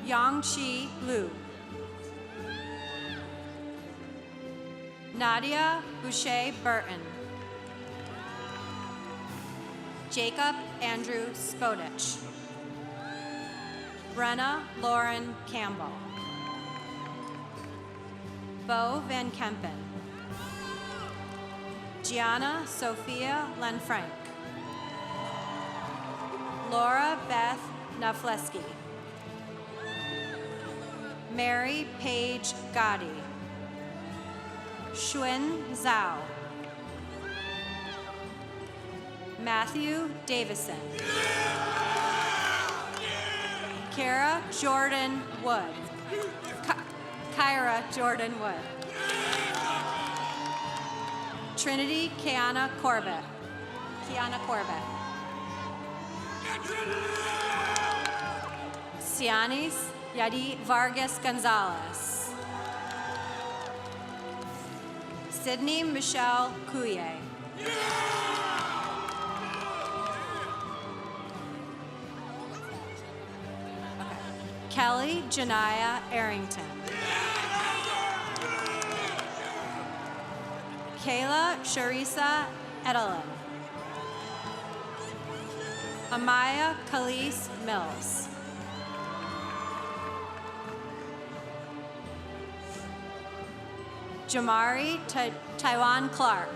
Yangqi Liu. Nadia Boucher Burton. Jacob Andrew Spodich. Brenna Lauren Campbell. Bo Van Kempen. Gianna Sophia Lenfrank. Laura Beth Nafleski. Mary Paige Gotti. Xuan Zhao. Matthew Davison. Kara Jordan Wood. Kyra Jordan Wood. Trinity Kiana Corbett. Cianis Yadi Vargas Gonzalez. Sydney Michelle Couye. Kelly Janaya Arrington. Kayla Sharisa Edelin. Amaya Khalees Mills. Jamari Taiwan Clark.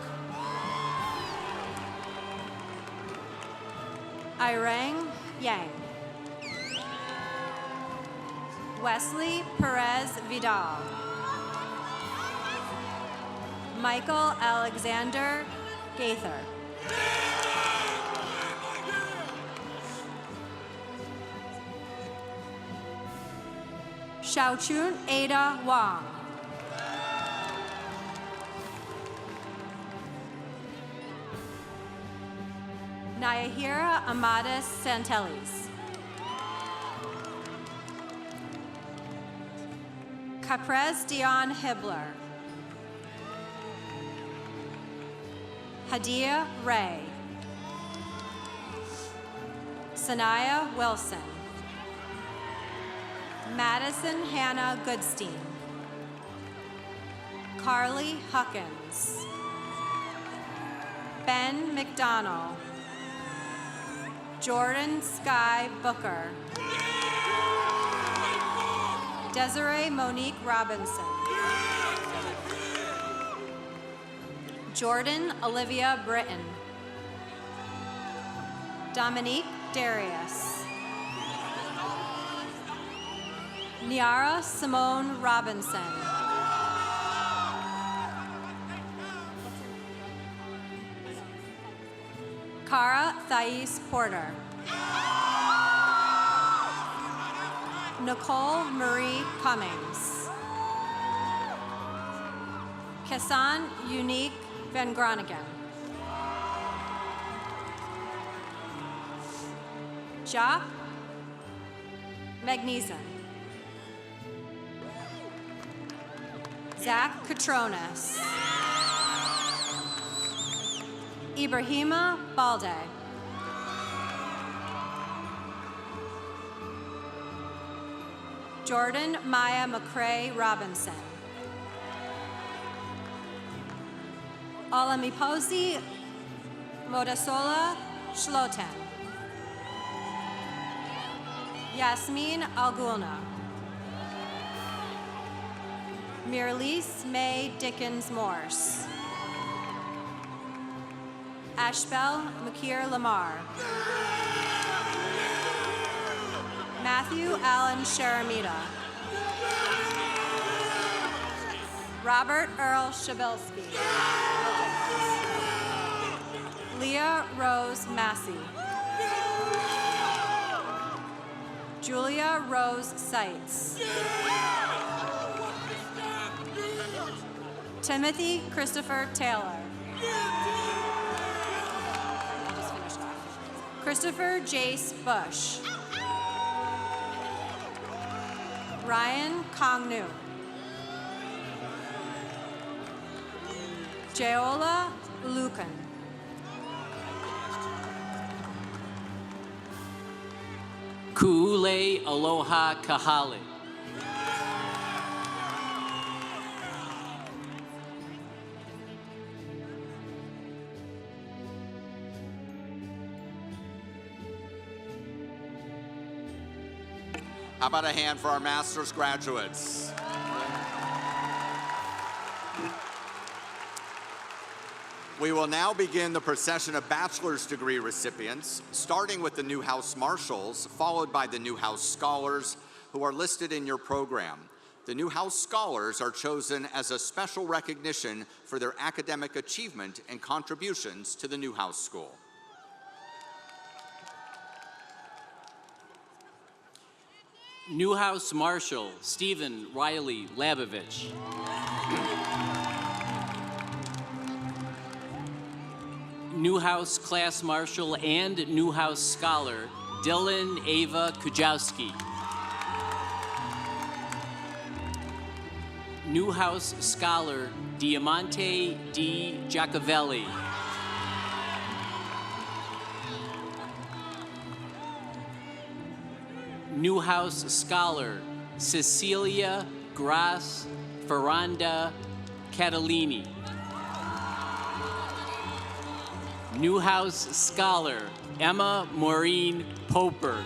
Irang Yang. Wesley Perez Vidal. Michael Alexander Gaither. Xiaochun Ada Wang. Nayahira Amadas Santelis. Caprez Dion Hibbler. Hadia Ray. Sanaya Wilson. Madison Hannah Goodstein. Carly Huckins. Ben McDonnell. Jordan Sky Booker. Desiree Monique Robinson. Jordan Olivia Britton. Dominique Darius. Niara Simone Robinson. Cara Thais Porter. Nicole Marie Cummings. Kessan Unique Van Groningen. Jacques Magnesian. Zach Catronis. Ibrahima Balde. Jordan Maya McCrae Robinson. Olamiposi Modasola Schloten. Yasmin Alguna. Miralise May Dickens Morse. Ashbel Makir Lamar. Matthew Allen Sharamita. Robert Earl Shabilsky. Leah Rose Massey. Julia Rose Seitz. Timothy Christopher Taylor. I'll just finish off. Christopher Jace Bush. Ryan Kongnu. Jeola Lucan.
Kuule Aloha Kahale.
How about a hand for our master's graduates? We will now begin the procession of bachelor's degree recipients, starting with the Newhouse Marshals, followed by the Newhouse Scholars, who are listed in your program. The Newhouse Scholars are chosen as a special recognition for their academic achievement and contributions to the Newhouse School.
Newhouse Marshal Stephen Riley Labovich. Newhouse Class Marshal and Newhouse Scholar Dylan Ava Kujowski. Newhouse Scholar Diamante D. Giacovelli. Newhouse Scholar Cecilia Grass Ferranda Catalini. Newhouse Scholar Emma Maureen Poper.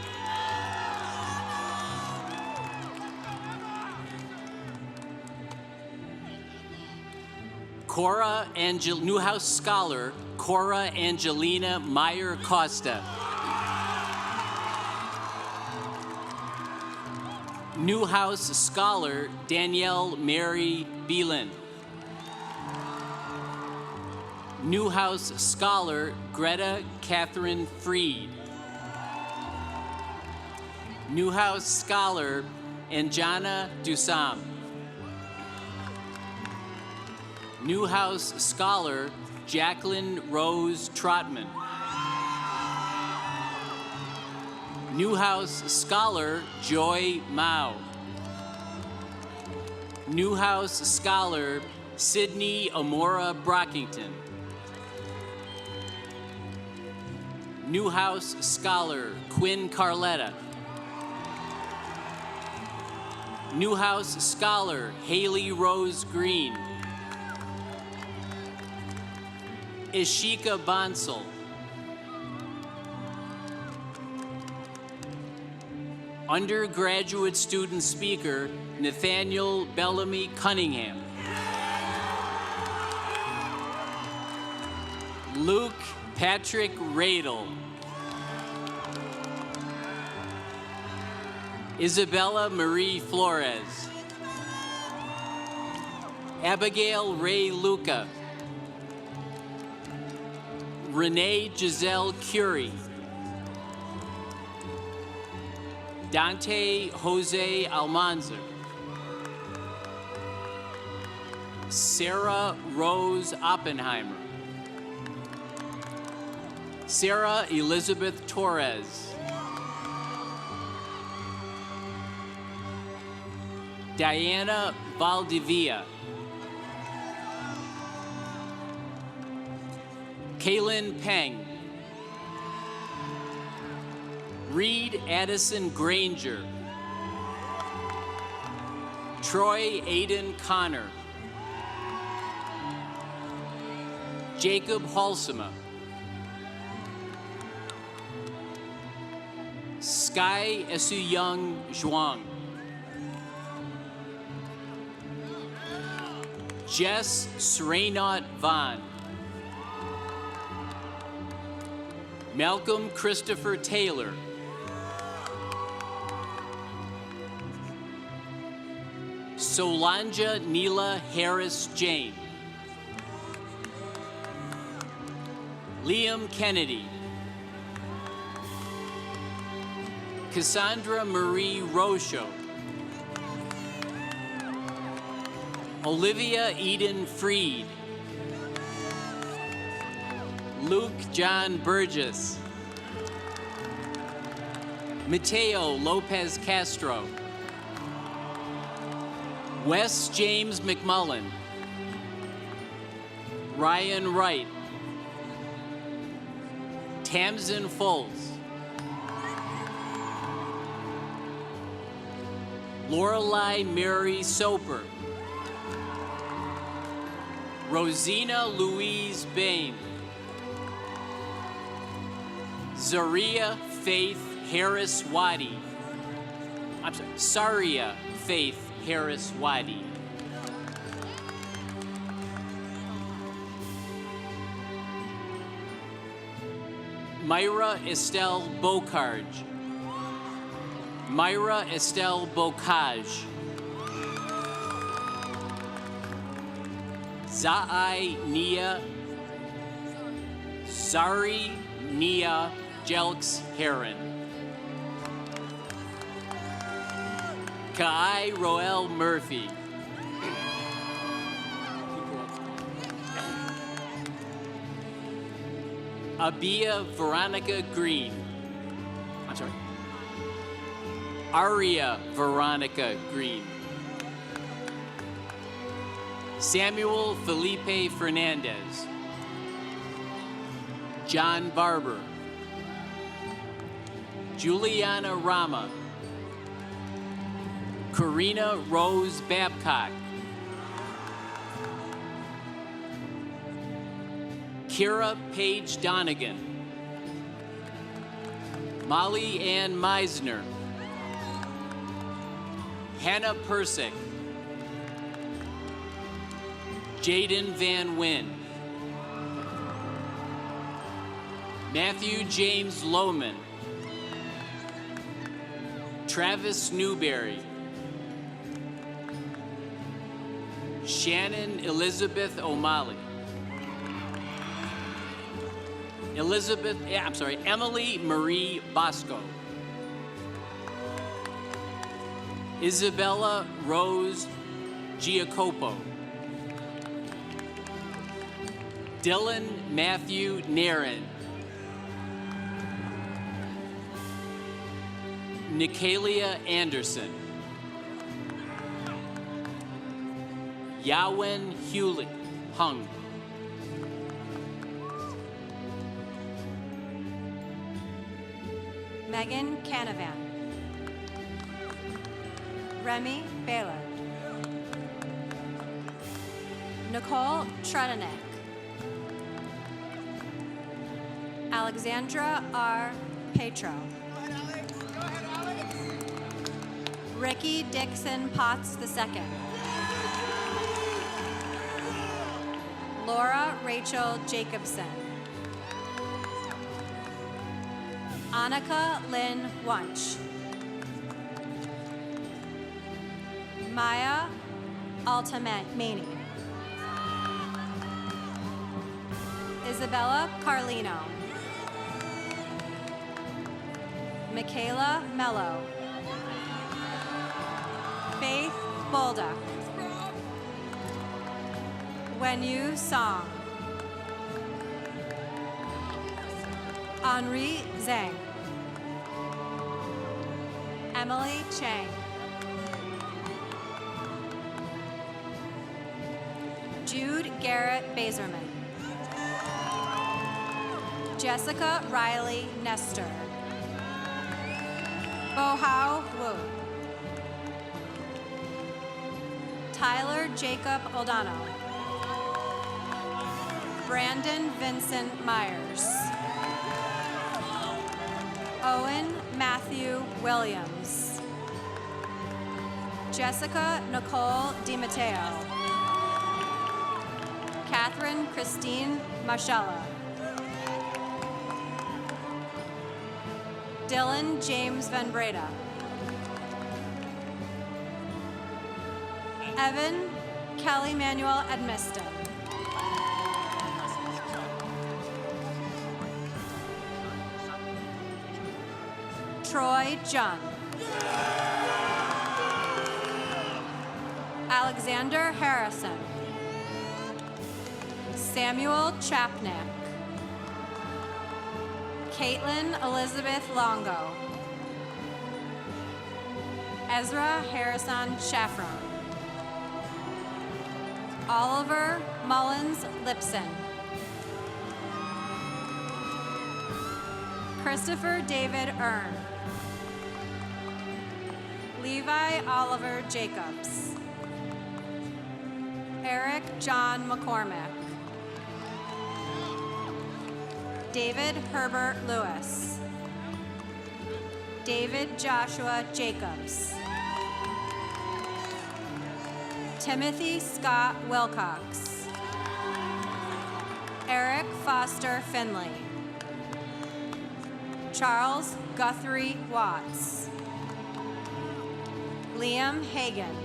Newhouse Scholar Cora Angelina Meyer Costa. Newhouse Scholar Danielle Mary Beelan. Newhouse Scholar Greta Catherine Freed. Newhouse Scholar Anjana Dusam. Newhouse Scholar Jacqueline Rose Trotman. Newhouse Scholar Joy Mao. Newhouse Scholar Sydney Amora Brockington. Newhouse Scholar Quinn Carletta. Newhouse Scholar Haley Rose Green. Ishika Bansal. Undergraduate student speaker Nathaniel Bellamy Cunningham. Luke Patrick Radel. Isabella Marie Flores. Abigail Ray Luca. Renee Giselle Curie. Dante Jose Almanzar. Sarah Rose Oppenheimer. Sarah Elizabeth Torres. Diana Valdivia. Kaylin Peng. Reed Addison Granger. Troy Aiden Connor. Jacob Halsema. Sky Esuyang Zhuang. Jess Sreenath Vaughn. Malcolm Christopher Taylor. Solanja Neela Harris Jane. Liam Kennedy. Cassandra Marie Rocho. Olivia Eden Freed. Luke John Burgess. Mateo Lopez Castro. Wes James McMullen. Ryan Wright. Tamsin Foles. Lorelei Mary Soper. Rosina Louise Bain. Zaria Faith Harris Wadi. I'm sorry, Saria Faith Harris Wadi. Myra Estelle Bocage. Myra Estelle Bocage. Zai Nia. Zari Nia Jelks Heron. Kai Roel Murphy. Abia Veronica Green. I'm sorry. Aria Veronica Green. Samuel Felipe Fernandez. John Barber. Juliana Rama. Karina Rose Babcock. Kira Paige Donegan. Molly Ann Meisner. Hannah Persick. Jaden Van Wyn. Matthew James Lohman. Travis Newberry. Shannon Elizabeth O'Malley. Emily Marie Bosco. Isabella Rose Giacopo. Dylan Matthew Narin. Nicalia Anderson. Yawen Hewlett Hung.
Megan Canavan. Remy Baylor. Nicole Tredanek. Alexandra R. Petro. Ricky Dixon Potts II. Laura Rachel Jacobson. Annika Lynn Wunsch. Maya Altamani. Isabella Carlino. Michaela Mello. Faith Bolduck.
Wenyu Song. Henri Zhang. Emily Chang. Jude Garrett Bazerman. Jessica Riley Nestor. Bohao Wu. Tyler Jacob Oldano. Brandon Vincent Myers. Owen Matthew Williams. Jessica Nicole DiMatteo. Catherine Christine Mashella. Dylan James Van Breda. Evan Kelly Manuel Edmiston. Troy Jung. Alexander Harrison. Samuel Chapnick. Caitlin Elizabeth Longo. Ezra Harrison Shaffron. Oliver Mullins Lipson. Christopher David Earn. Levi Oliver Jacobs. Eric John McCormick. David Herbert Lewis. David Joshua Jacobs. Timothy Scott Wilcox. Eric Foster Finley. Charles Guthrie Watts. Liam Hagan.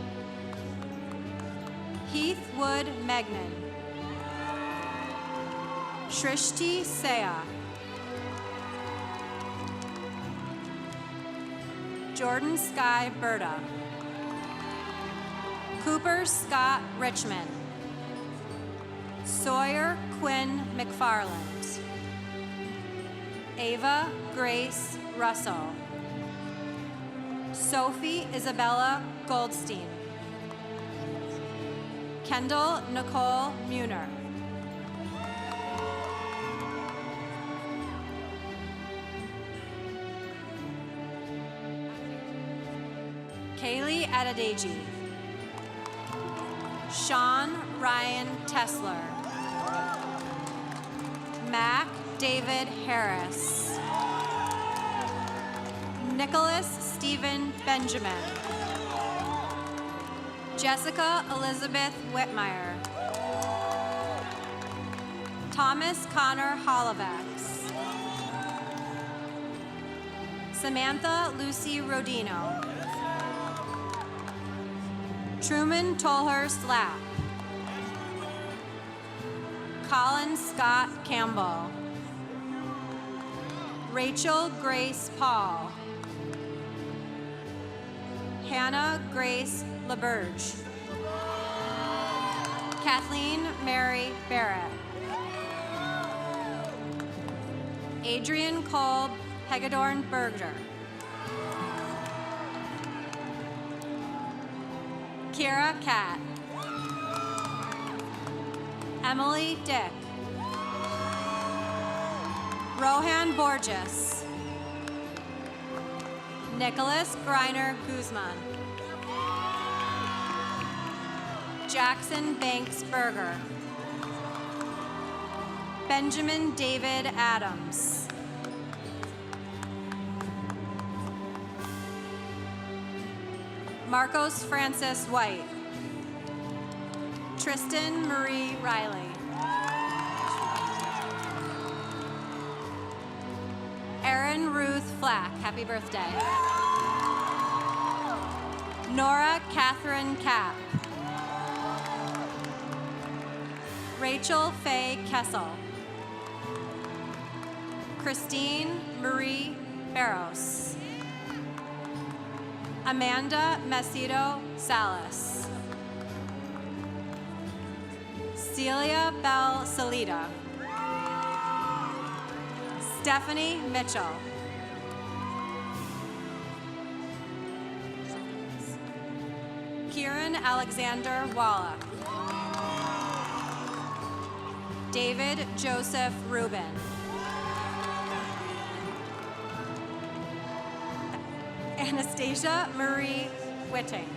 Heath Wood Megnan. Shrishti Seah. Jordan Sky Berta. Cooper Scott Richmond. Sawyer Quinn McFarland. Ava Grace Russell. Sophie Isabella Goldstein. Kendall Nicole Muner. Kaylee Adedeji. Sean Ryan Tesler. Mac David Harris. Nicholas Stephen Benjamin. Jessica Elizabeth Whitmire. Thomas Connor Hollivax. Samantha Lucy Rodino. Truman Tolhurst Lapp. Colin Scott Campbell. Rachel Grace Paul. Hannah Grace LaBerge. Kathleen Mary Barrett. Adrian Kolb Hegedorn Berger. Kira Cat. Emily Dick. Rohan Borges. Nicholas Griner Guzman. Jackson Banks Berger. Benjamin David Adams. Marcos Francis White. Tristan Marie Riley. Erin Ruth Flack, happy birthday. Nora Catherine Kapp. Rachel Faye Kessel. Christine Marie Barros. Amanda Mesido Salas. Celia Bell Salida. Stephanie Mitchell. Kieran Alexander Walla. David Joseph Rubin. Anastasia Marie Whitting.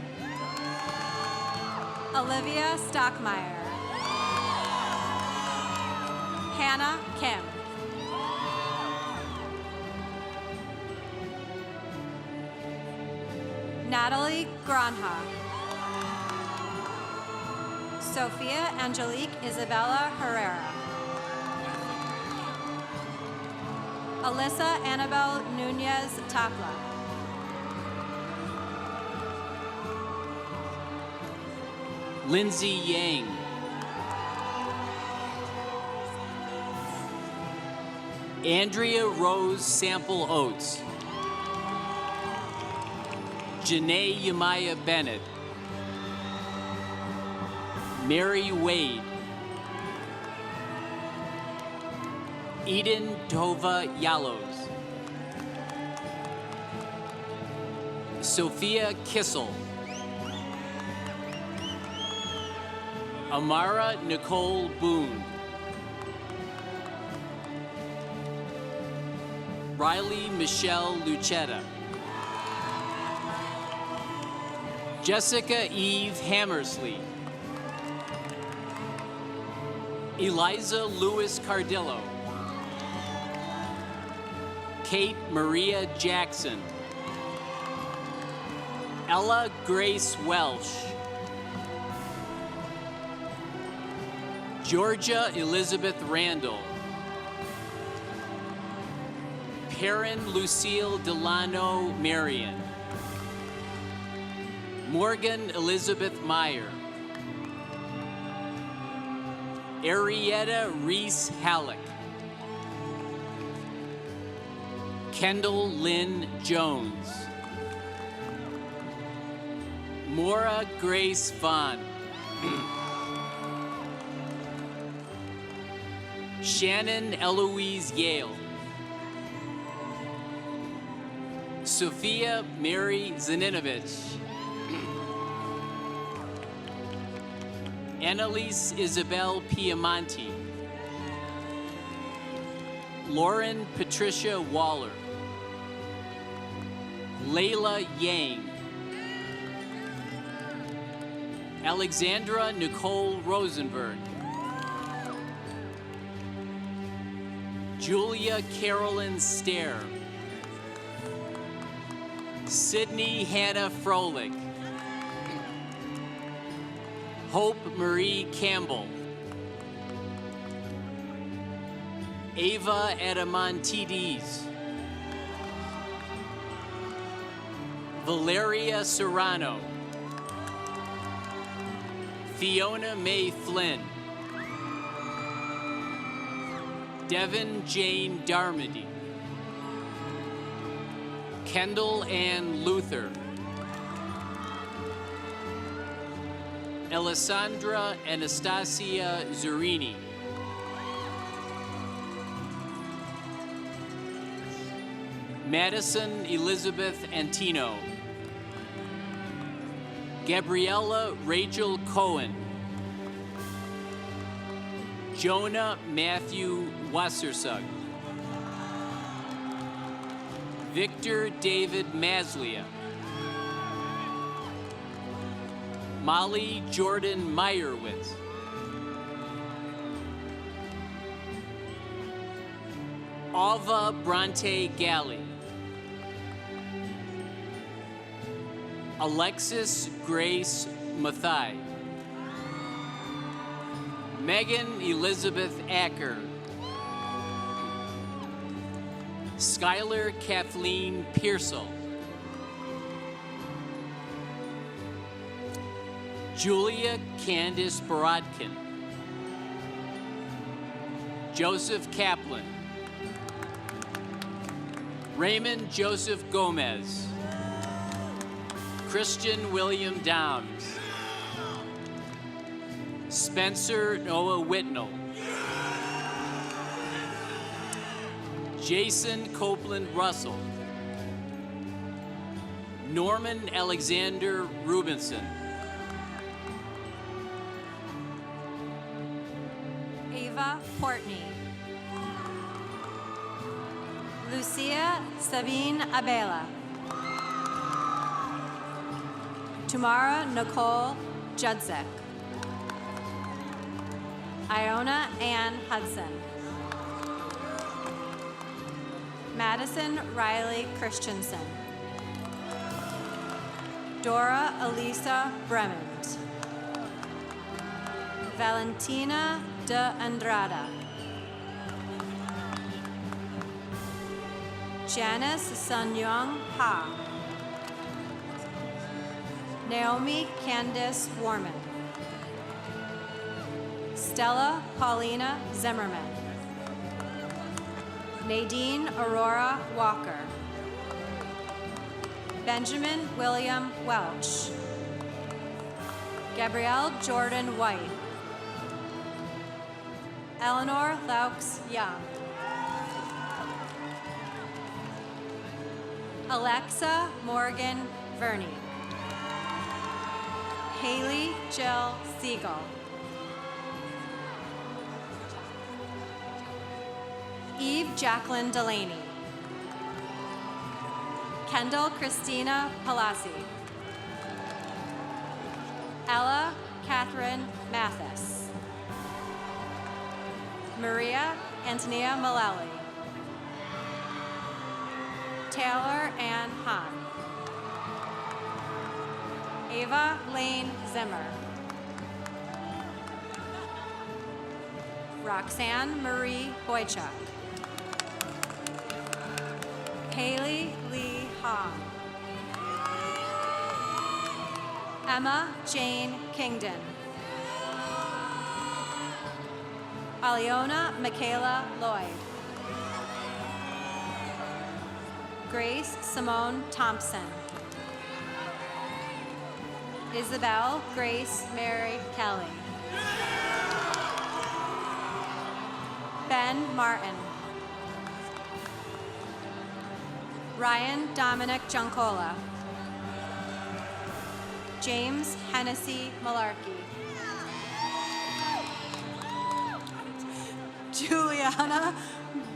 Olivia Stockmeyer. Hannah Kim. Natalie Granha. Sophia Angelique Isabella Herrera. Alyssa Annabelle Nunez Tapla.
Lindsay Yang. Andrea Rose Sample Oates. Janae Yamaya Bennett. Mary Wade. Eden Tova Yalos. Sophia Kissel. Amara Nicole Boone. Riley Michelle Lucetta. Jessica Eve Hammersley. Eliza Lewis Cardillo. Kate Maria Jackson. Ella Grace Welsh. Georgia Elizabeth Randall. Perrin Lucille Delano Marion. Morgan Elizabeth Meyer. Arietta Reese Halleck. Kendall Lynn Jones. Maura Grace Vaughn. Shannon Eloise Yale. Sophia Mary Zaninovich. Annalise Isabel Piemonte. Lauren Patricia Waller. Layla Yang. Alexandra Nicole Rosenberg. Julia Carolyn Stair. Sydney Hannah Froelich. Hope Marie Campbell. Ava Adamantides. Valeria Serrano. Fiona Mae Flynn. Devin Jane Darmody. Kendall Ann Luther. Alessandra Anastasia Zurini. Madison Elizabeth Antino. Gabriella Rachel Cohen. Jonah Matthew Wassersug. Victor David Maslia. Molly Jordan Meyerowitz. Ava Bronte Galley. Alexis Grace Mathai. Megan Elizabeth Acker. Skylar Kathleen Pearsall. Julia Candice Borodkin. Joseph Kaplan. Raymond Joseph Gomez. Christian William Downs. Spencer Noah Whitnell. Jason Copeland Russell. Norman Alexander Rubinson.
Ava Portney. Lucia Sabine Abela. Tamara Nicole Judzik. Iona Ann Hudson. Madison Riley Christensen. Dora Elisa Bremond. Valentina de Andrada. Janice Sun-Young Ha. Naomi Candice Warman. Stella Paulina Zimmerman. Nadine Aurora Walker. Benjamin William Welch. Gabrielle Jordan White. Eleanor Laux Young. Alexa Morgan Verney. Haley Jill Siegel. Eve Jacqueline Delaney. Kendall Christina Palazzi. Ella Catherine Mathis. Maria Antonia Mullally. Taylor Ann Hahn. Ava Lane Zimmer. Roxanne Marie Boychuk. Haley Lee Hong. Emma Jane Kingdon. Aliona Michaela Lloyd. Grace Simone Thompson. Isabel Grace Mary Kelly. Ben Martin. Ryan Dominic Giancola. James Hennessy Malarkey. Juliana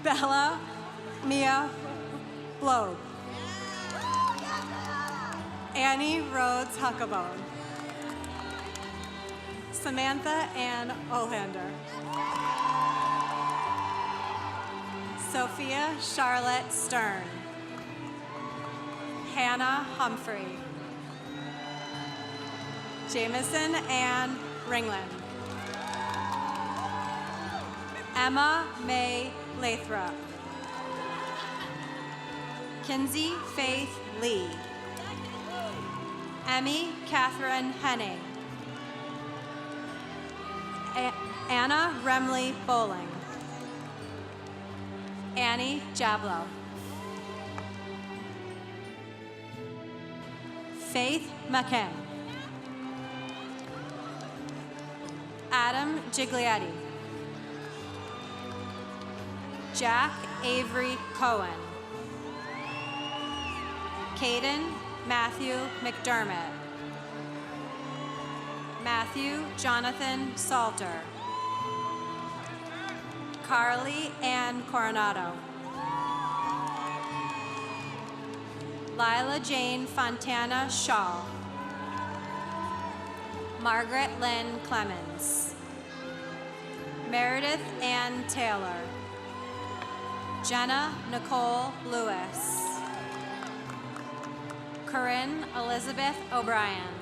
Bella Mia Blobe. Annie Rhodes Huckabone. Samantha Ann Olander. Sophia Charlotte Stern. Hannah Humphrey. Jamison Ann Ringland. Emma May Lathrop. Kinsey Faith Lee. Emmy Catherine Henning. Anna Remley Bowling. Annie Jablow. Faith McKim. Adam Giglietti. Jack Avery Cohen. Caden Matthew McDermott. Matthew Jonathan Salter. Carly Ann Coronado. Lila Jane Fontana Shaw. Margaret Lynn Clemens. Meredith Ann Taylor. Jenna Nicole Lewis. Corinne Elizabeth O'Brien.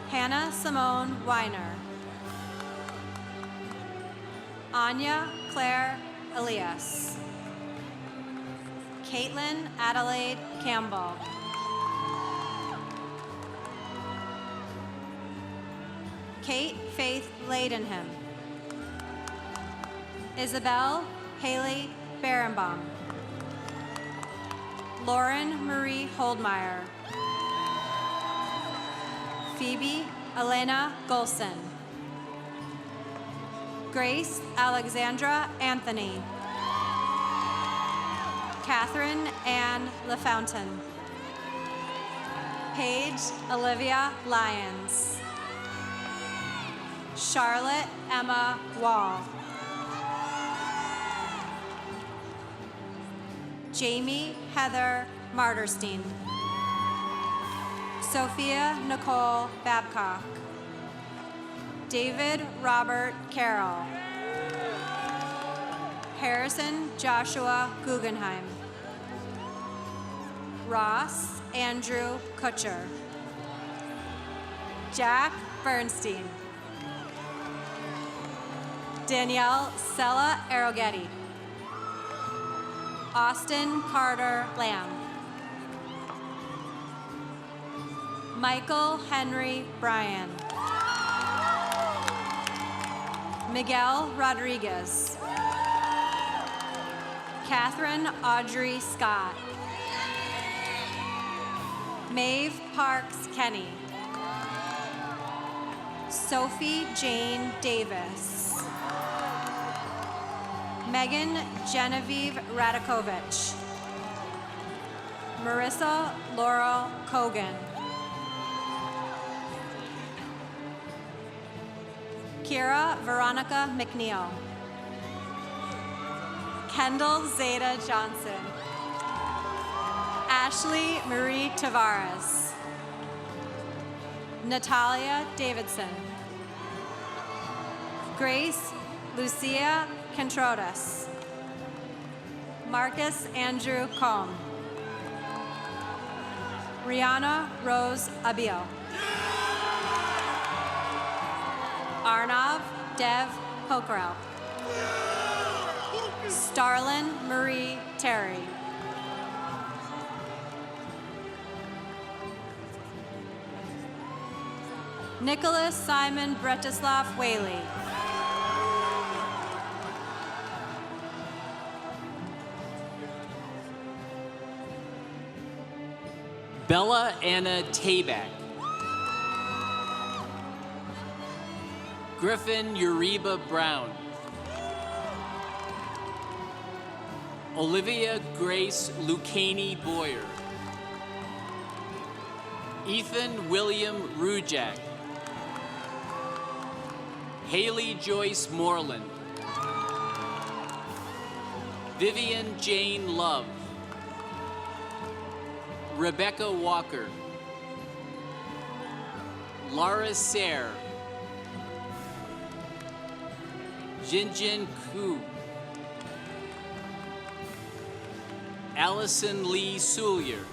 Hannah Simone Weiner. Anya Claire Elias. Caitlin Adelaide Campbell. Kate Faith Ladenham. Isabel Haley Berenbaum. Lauren Marie Holdmeyer. Phoebe Elena Golson. Grace Alexandra Anthony. Catherine Ann LaFountain. Paige Olivia Lyons. Charlotte Emma Wall. Jamie Heather Marderstein. Sophia Nicole Babcock. David Robert Carroll. Harrison Joshua Guggenheim. Ross Andrew Kutcher. Jack Bernstein. Danielle Sella Arroghetti. Austin Carter Lamb. Michael Henry Bryan. Miguel Rodriguez. Catherine Audrey Scott. Maeve Parks Kenny. Sophie Jane Davis. Megan Genevieve Radakovich. Marissa Laurel Kogan. Kira Veronica McNeil. Kendall Zeta Johnson. Ashley Marie Tavares. Natalia Davidson. Grace Lucia Contreras. Marcus Andrew Combe. Rihanna Rose Abil. Arnav Dev Pokrel. Starlin Marie Terry. Nicholas Simon Bretislav Whaley.
Bella Anna Tabak. Griffin Uriba Brown. Olivia Grace Lucchini Boyer. Ethan William Rujak. Haley Joyce Moreland. Vivian Jane Love. Rebecca Walker. Laura Sayre. Jinjin Ku. Allison Lee Sullier.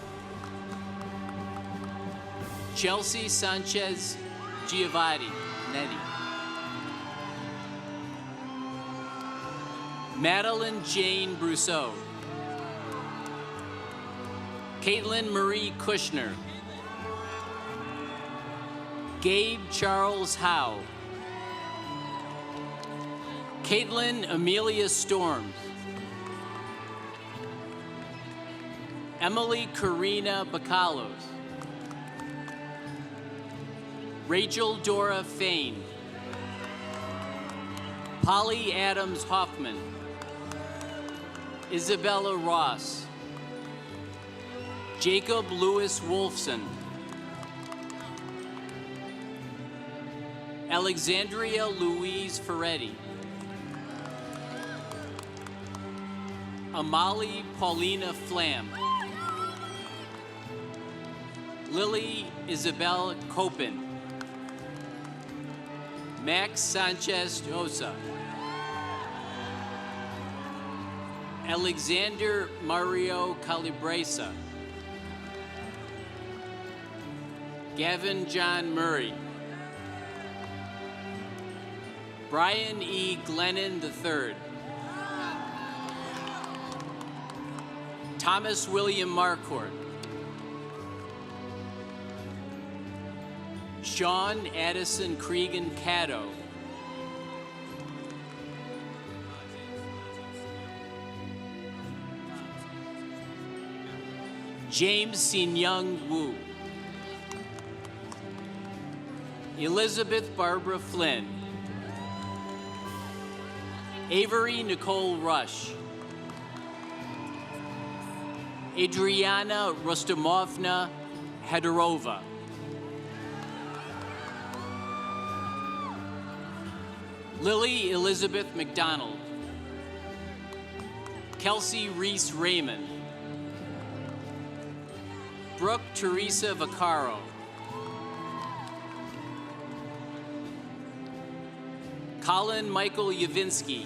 Chelsea Sanchez Giovanni. Nettie. Madeline Jane Brousseau. Caitlin Marie Kushner. Gabe Charles Howe. Caitlin Amelia Storms. Emily Karina Bacallos. Rachel Dora Fain. Polly Adams Hoffman. Isabella Ross. Jacob Lewis Wolfson. Alexandria Louise Ferretti. Amali Paulina Flam. Lily Isabel Copin. Max Sanchez Osa. Alexander Mario Calabresa. Gavin John Murray. Brian E. Glennon III. Thomas William Marcourt. Sean Addison Cregan Caddo. James Sin Young Wu. Elizabeth Barbara Flynn, Avery Nicole Rush, Adriana Rostomovna Hedorova, Lily Elizabeth McDonald, Kelsey Reese Raymond, Brooke Teresa Vaccaro, Colin Michael Yavinsky,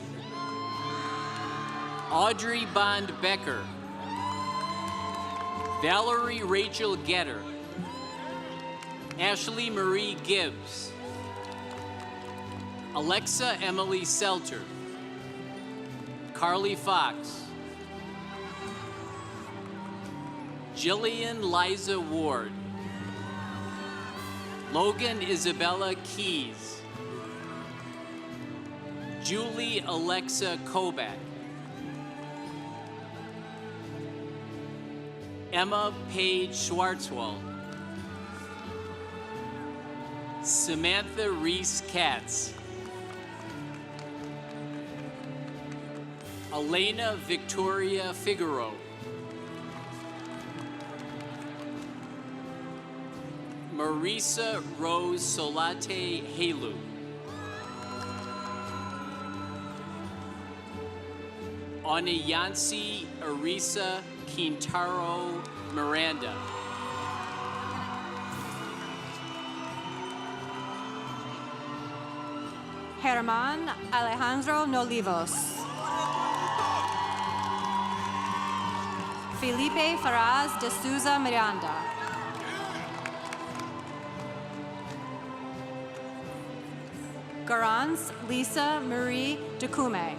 Audrey Bond Becker, Valerie Rachel Getter, Ashley Marie Gibbs, Alexa Emily Selter, Carly Fox, Jillian Liza Ward, Logan Isabella Keys, Julie Alexa Kobach, Emma Paige Schwartzwald, Samantha Reese Katz, Elena Victoria Figueroa, Marisa Rose Solate Halu, Anayansi Arisa Quintaro Miranda,
Germán Alejandro Nolivos. Felipe Faraz de Souza Miranda. Garance Lisa Marie Decume.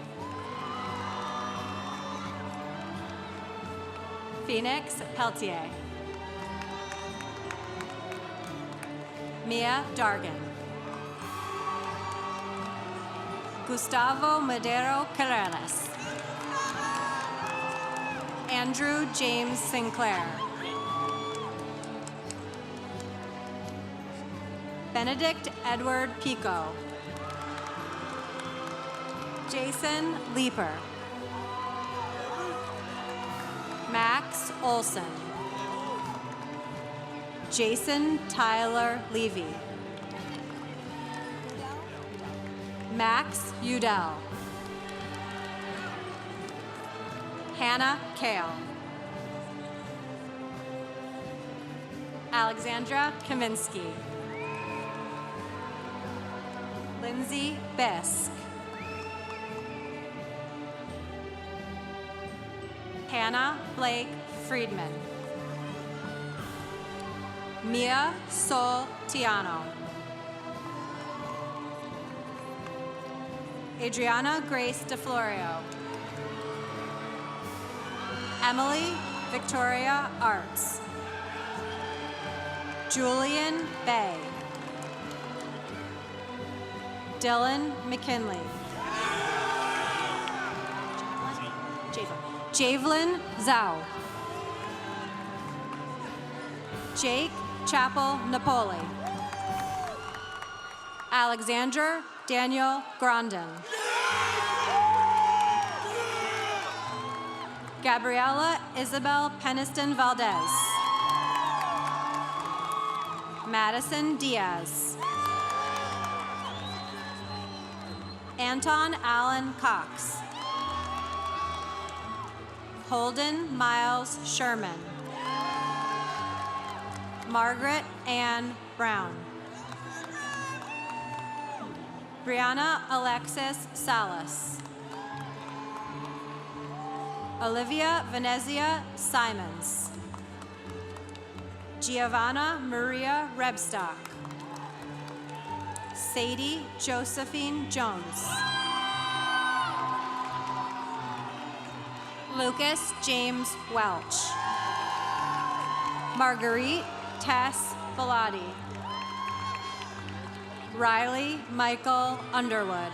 Phoenix Peltier. Mia Dargan. Gustavo Madero Carreras. Andrew James Sinclair. Benedict Edward Pico. Jason Leeper. Max Olson. Jason Tyler Levy. Max Udell. Hannah Kale. Alexandra Kaminsky. Lindsay Bisk. Hannah Blake Friedman. Mia Sol Tiano. Adriana Grace DeFlorio. Emily Victoria Arts. Julian Bay. Dylan McKinley. Javelin Zhao. Jake Chapel Napoli. Alexander Daniel Grandin. Gabriela Isabel Peniston Valdez. Madison Diaz. Anton Allen Cox. Holden Miles Sherman. Margaret Ann Brown. Brianna Alexis Salas. Olivia Venezia Simons. Giovanna Maria Rebstock. Sadie Josephine Jones. Lucas James Welch. Marguerite Tess Bellotti. Riley Michael Underwood.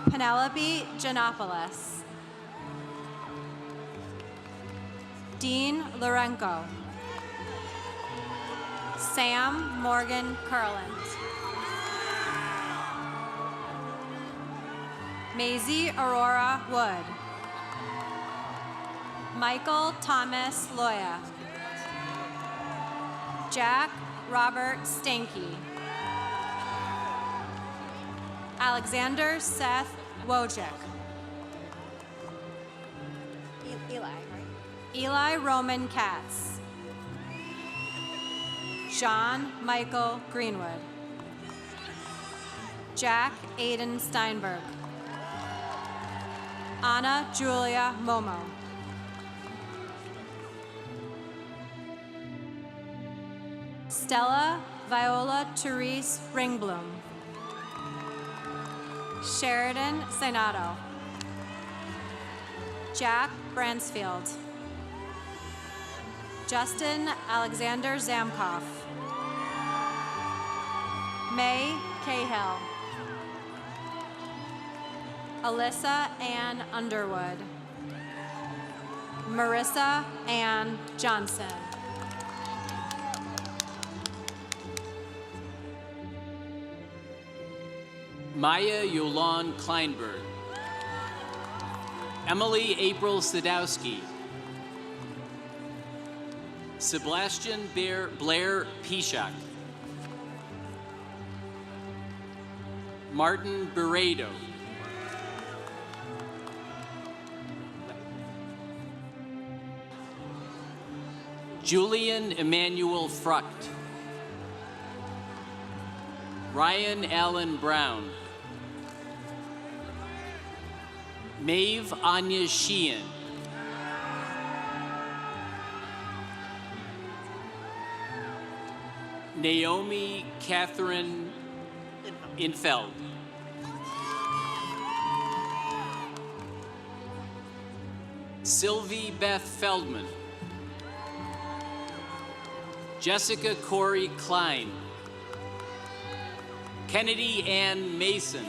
Penelope Janopoulos. Dean Lorenko.
Sam Morgan Curland. Maisie Aurora Wood. Michael Thomas Loya. Jack Robert Stanky. Alexander Seth Wojcik.
Eli, right?
Eli Roman Katz. John Michael Greenwood. Jack Aiden Steinberg. Anna Julia Momo. Stella Viola Therese Ringblom. Sheridan Senato. Jack Bransfield. Justin Alexander Zamkoff. May Cahill. Alyssa Ann Underwood. Marissa Ann Johnson.
Maya Yolan Kleinberg. Emily April Sadowski. Sebastian Blair Pishak. Martin Beredo. Julian Emmanuel Frucht. Ryan Allen Brown. Maeve Anya Sheehan. Naomi Catherine Infeld. Sylvie Beth Feldman. Jessica Corey Klein. Kennedy Ann Mason.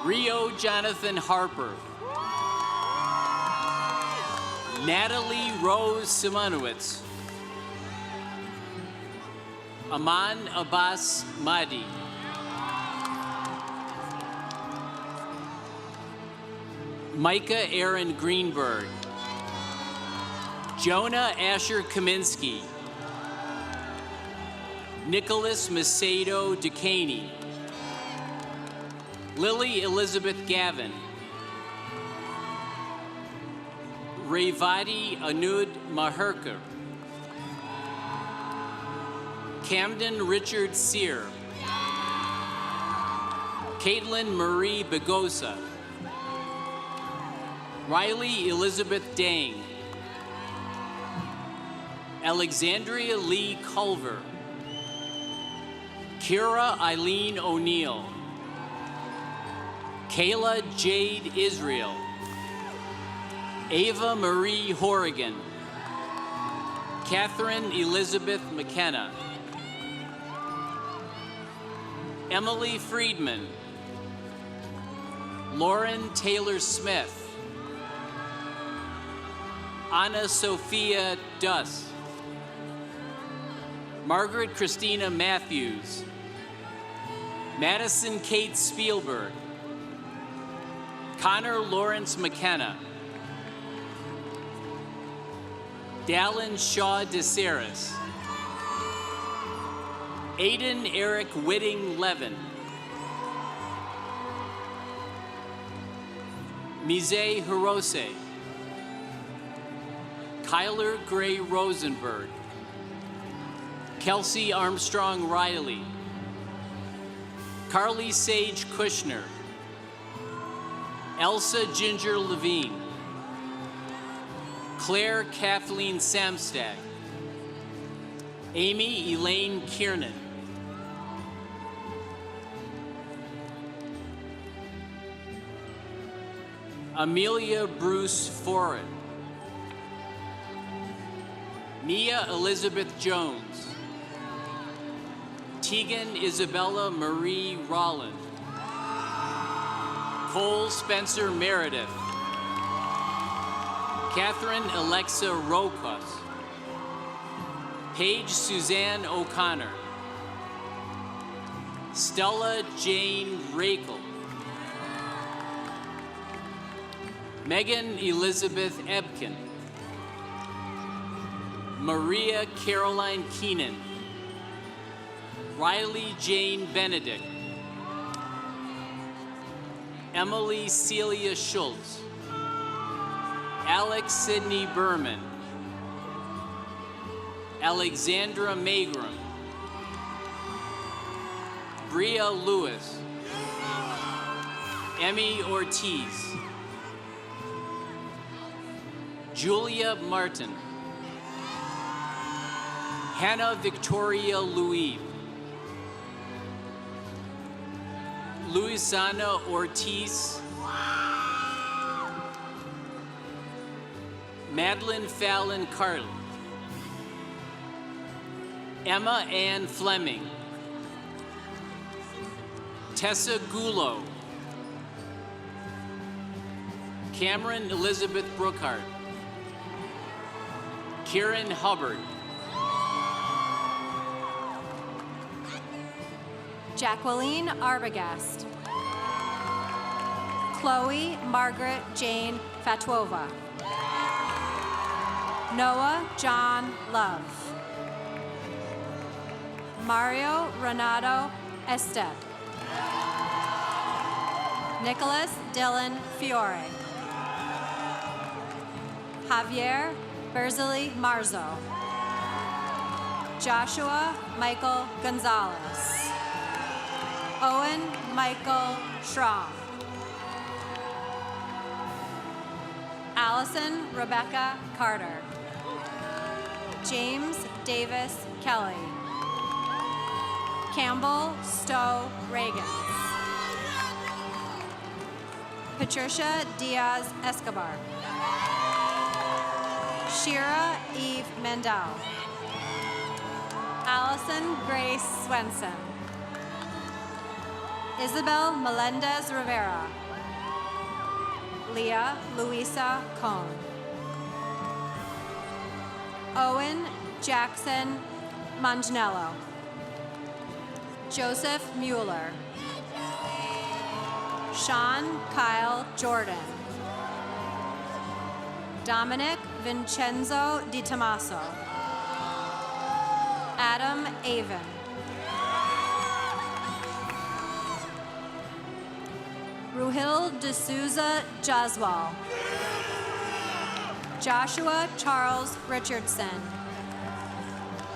Rio Jonathan Harper. Natalie Rose Simonowitz. Aman Abbas Mahdi. Micah Aaron Greenberg. Jonah Asher Kaminsky. Nicholas Macedo Ducaney. Lily Elizabeth Gavin. Revati Anud Maherkar. Camden Richard Sear. Caitlin Marie Begosa. Riley Elizabeth Dang. Alexandria Lee Culver. Kira Eileen O'Neill. Kayla Jade Israel. Ava Marie Horrigan. Catherine Elizabeth McKenna. Emily Friedman. Lauren Taylor Smith. Anna Sophia Duss. Margaret Christina Matthews. Madison Kate Spielberg. Connor Lawrence McKenna. Dallin Shaw DeSaris. Aiden Eric Whitting Levin. Mise Hirose. Kyler Gray Rosenberg. Kelsey Armstrong Riley. Carly Sage Kushner. Elsa Ginger Levine. Claire Kathleen Samstag. Amy Elaine Kiernan. Amelia Bruce Foran. Mia Elizabeth Jones. Tegan Isabella Marie Rolland. Cole Spencer Meredith. Catherine Alexa Rokos. Paige Suzanne O'Connor, Stella Jane Rakel, Megan Elizabeth Ebken, Maria Caroline Keenan, Riley Jane Benedict, Emily Celia Schultz, Alex Sidney Berman, Alexandra Magrum, Bria Lewis, Emmy Ortiz, Julia Martin, Hannah Victoria Louis, Luisana Ortiz, Madeline Fallon Carlin, Emma Ann Fleming, Tessa Gulo, Cameron Elizabeth Brookhart, Kieran Hubbard,
Jacqueline Arbogast, Chloe Margaret Jane Fatwova, Noah John Love, Mario Renato Estep, Nicholas Dylan Fiore, Javier Berzeli Marzo, Joshua Michael Gonzalez, Owen Michael Schramm, Allison Rebecca Carter, James Davis Kelly, Campbell Stowe Reagan, Patricia Diaz Escobar, Shira Eve Mendel, Allison Grace Swenson, Isabel Melendez Rivera, Leah Luisa Cohn, Owen Jackson Manganiello, Joseph Mueller, Sean Kyle Jordan, Dominic Vincenzo Di Tommaso, Adam Avon, Ruhil D'Souza Jaswal, Joshua Charles Richardson,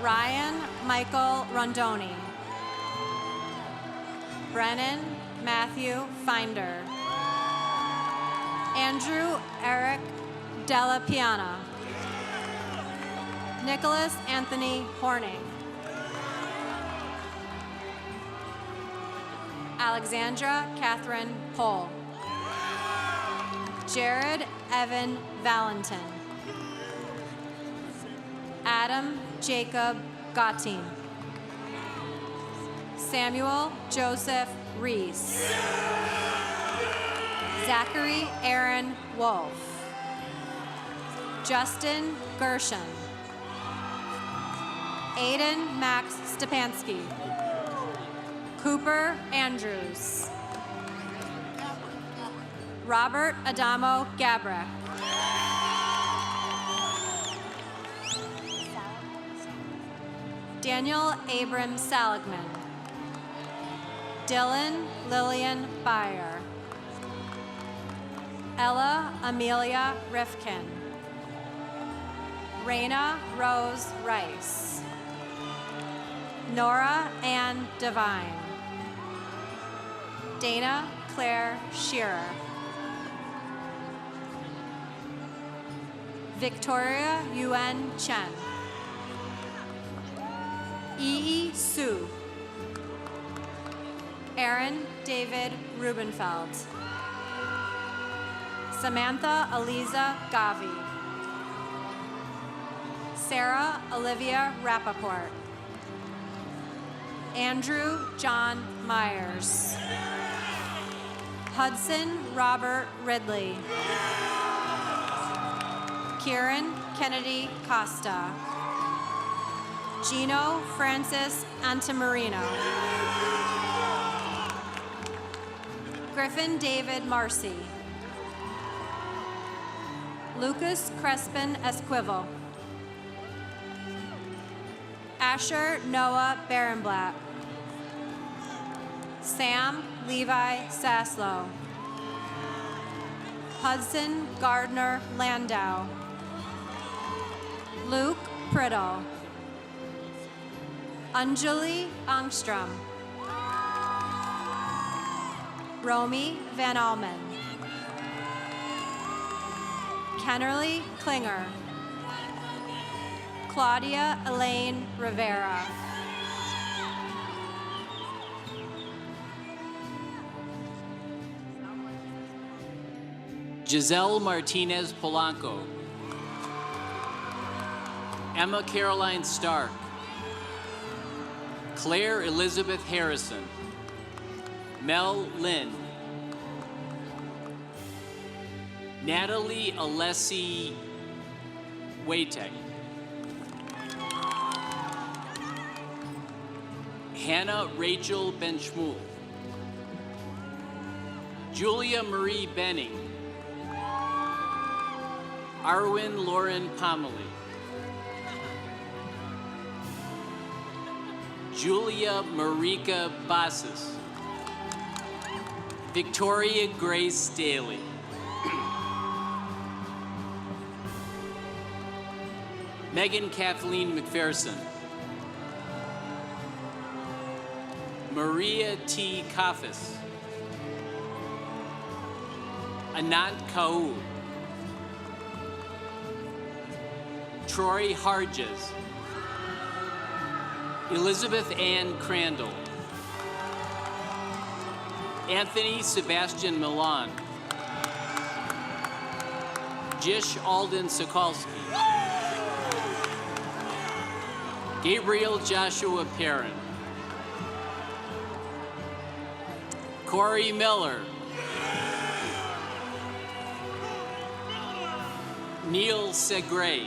Ryan Michael Rondoni, Brennan Matthew Finder, Andrew Eric Della Piana, Nicholas Anthony Horning, Alexandra Catherine Pohl, Jared Evan Valentin, Adam Jacob Gottin, Samuel Joseph Reese, Zachary Aaron Wolf, Justin Gershon, Aiden Max Stepansky, Cooper Andrews, Robert Adamo Gabrek, Daniel Abram Saligman, Dylan Lillian Byer, Ella Amelia Rifkin, Raina Rose Rice, Nora Ann Devine, Dana Claire Shearer, Victoria Yuen Chen, Yi Su, Aaron David Rubenfeld, Samantha Eliza Gavi, Sarah Olivia Rappaport, Andrew John Myers, Hudson Robert Ridley, Kieran Kennedy Costa,
Gino Francis Antamarino. Griffin David Marcy. Lucas Crespin Esquivel. Asher Noah Barenblatt. Sam Levi Saslow. Hudson Gardner Landau. Luke Priddle. Anjali Angstrom. Romy Van Almen. Kennerly Klinger. Claudia Elaine Rivera.
Giselle Martinez Polanco. Emma Caroline Stark. Claire Elizabeth Harrison. Mel Lynn. Natalie Alessi Waitek. Hannah Rachel Benchmul. Julia Marie Benning. Arwin Lauren Pomelee. Julia Marika Bassis. Victoria Grace Daly. Megan Kathleen McPherson. Maria T. Kafis. Anant Kaur. Troy Harges. Elizabeth Ann Crandall. Anthony Sebastian Milan. Jish Alden Sokolsky. Gabriel Joshua Perrin. Corey Miller. Neil Segre.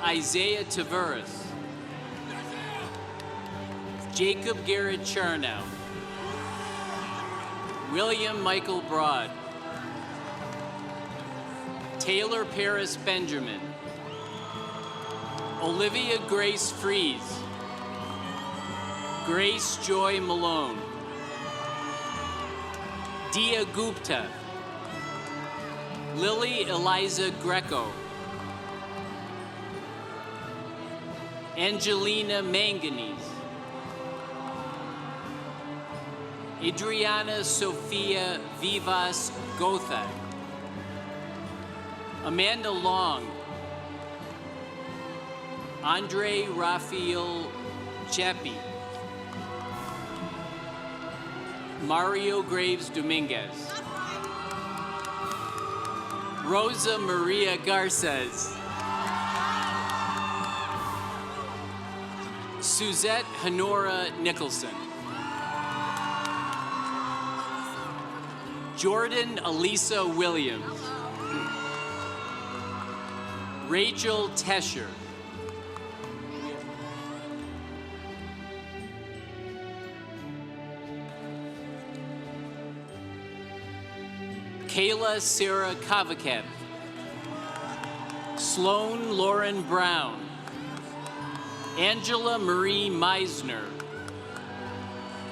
Isaiah Tavares. Jacob Garrett Charnow. William Michael Broad. Taylor Paris Benjamin. Olivia Grace Fries. Grace Joy Malone. Dia Gupta. Lily Eliza Greco. Angelina Manganese. Adriana Sophia Vivas Gotha. Amanda Long. Andre Rafael Chepi. Mario Graves Dominguez. Rosa Maria Garces. Suzette Honora Nicholson. Jordan Elisa Williams. Rachel Tesher. Kayla Sarah Kavakev. Sloan Lauren Brown. Angela Marie Meisner.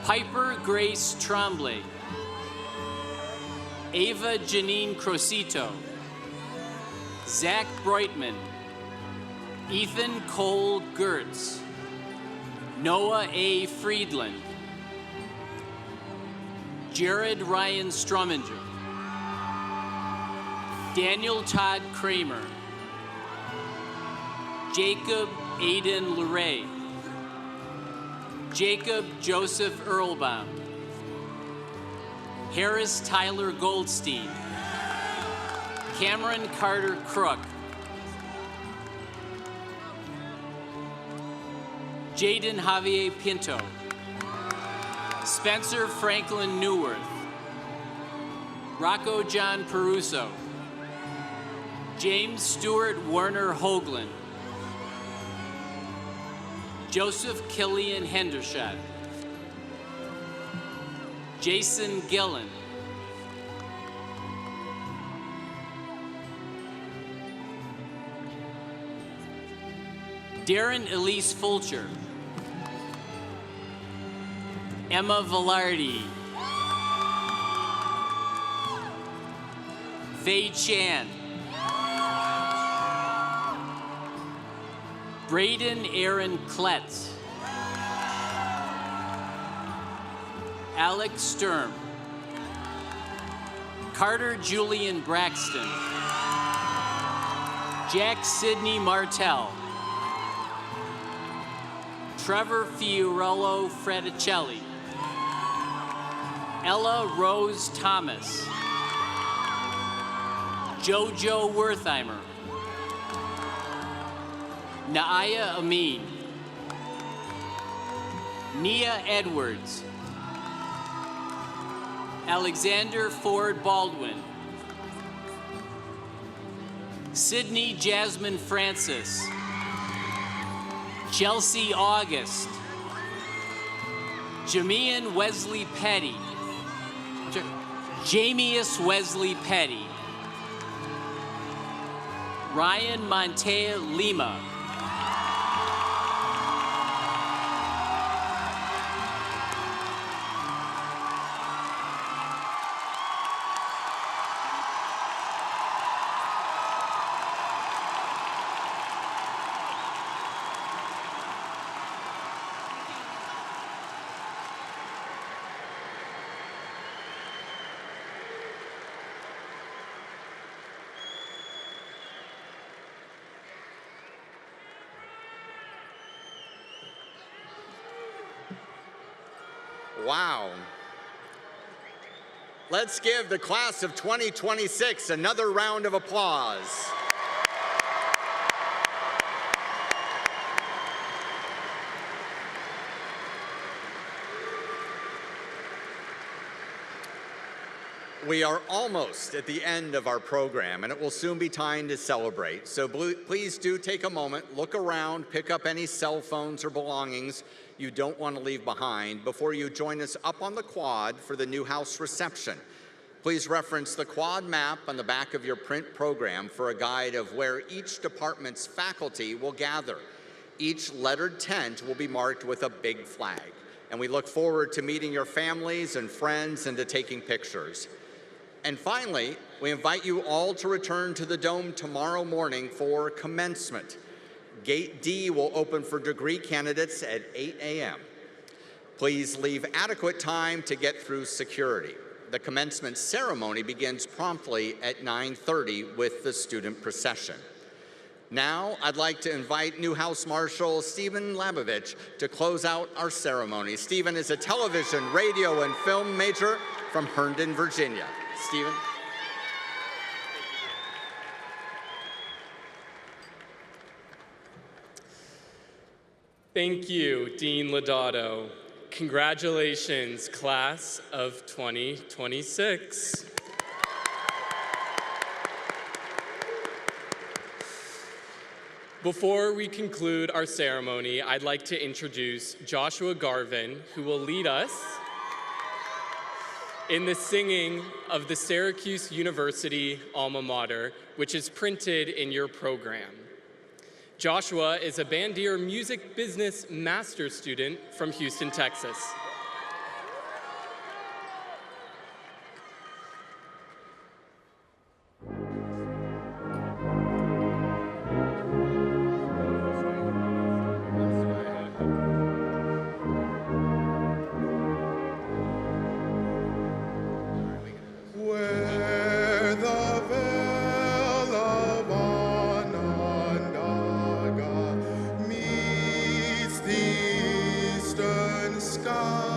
Piper Grace Tremblay. Ava Janine Crosito. Zach Breutman. Ethan Cole Gertz. Noah A. Friedland. Jared Ryan Struminger. Daniel Todd Kramer. Jacob Aiden Luray. Jacob Joseph Earlbaum. Harris Tyler Goldstein. Cameron Carter Crook. Jaden Javier Pinto. Spencer Franklin Newworth. Rocco John Peruso. James Stewart Werner Hoagland. Joseph Killian Hendershot. Jason Gillen. Darren Elise Fulcher. Emma Velarde. Faye Chan. Braden Aaron Kletz. Alex Sturm. Carter Julian Braxton. Jack Sidney Martell. Trevor Fiorello Fredicelli. Ella Rose Thomas. Jojo Wertheimer. Naaya Amin. Nia Edwards. Alexander Ford Baldwin. Sydney Jasmine Francis. Chelsea August. Jamian Wesley Petty. Jamius Wesley Petty. Ryan Montea Lima.
Wow. Let's give the class of 2026 another round of applause. We are almost at the end of our program, and it will soon be time to celebrate. So please do take a moment, look around, pick up any cell phones or belongings you don't want to leave behind before you join us up on the quad for the Newhouse reception. Please reference the quad map on the back of your print program for a guide of where each department's faculty will gather. Each lettered tent will be marked with a big flag, and we look forward to meeting your families and friends and to taking pictures. And finally, we invite you all to return to the Dome tomorrow morning for commencement. Gate D will open for degree candidates at 8 a.m. Please leave adequate time to get through security. The commencement ceremony begins promptly at 9:30 with the student procession. Now, I'd like to invite Newhouse Marshal Stephen Labovich to close out our ceremony. Stephen is a television, radio, and film major from Herndon, Virginia. Stephen.
Thank you, Dean Lodato. Congratulations, class of 2026. Before we conclude our ceremony, I'd like to introduce Joshua Garvin, who will lead us in the singing of the Syracuse University alma mater, which is printed in your program. Joshua is a Bandier Music Business Master's student from Houston, Texas.
Sky.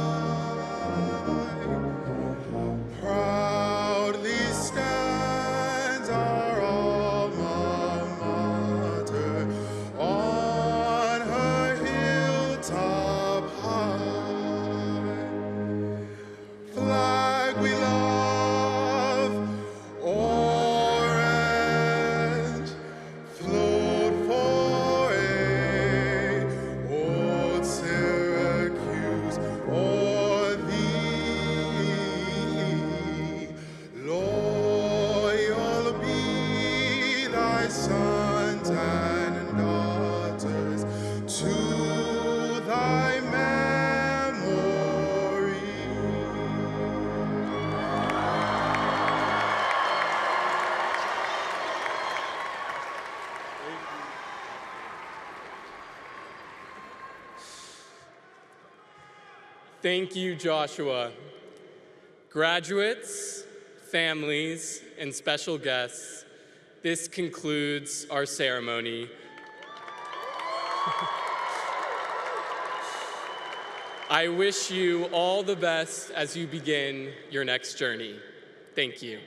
Thank you, Joshua. Graduates, families, and special guests, this concludes our ceremony. I wish you all the best as you begin your next journey. Thank you.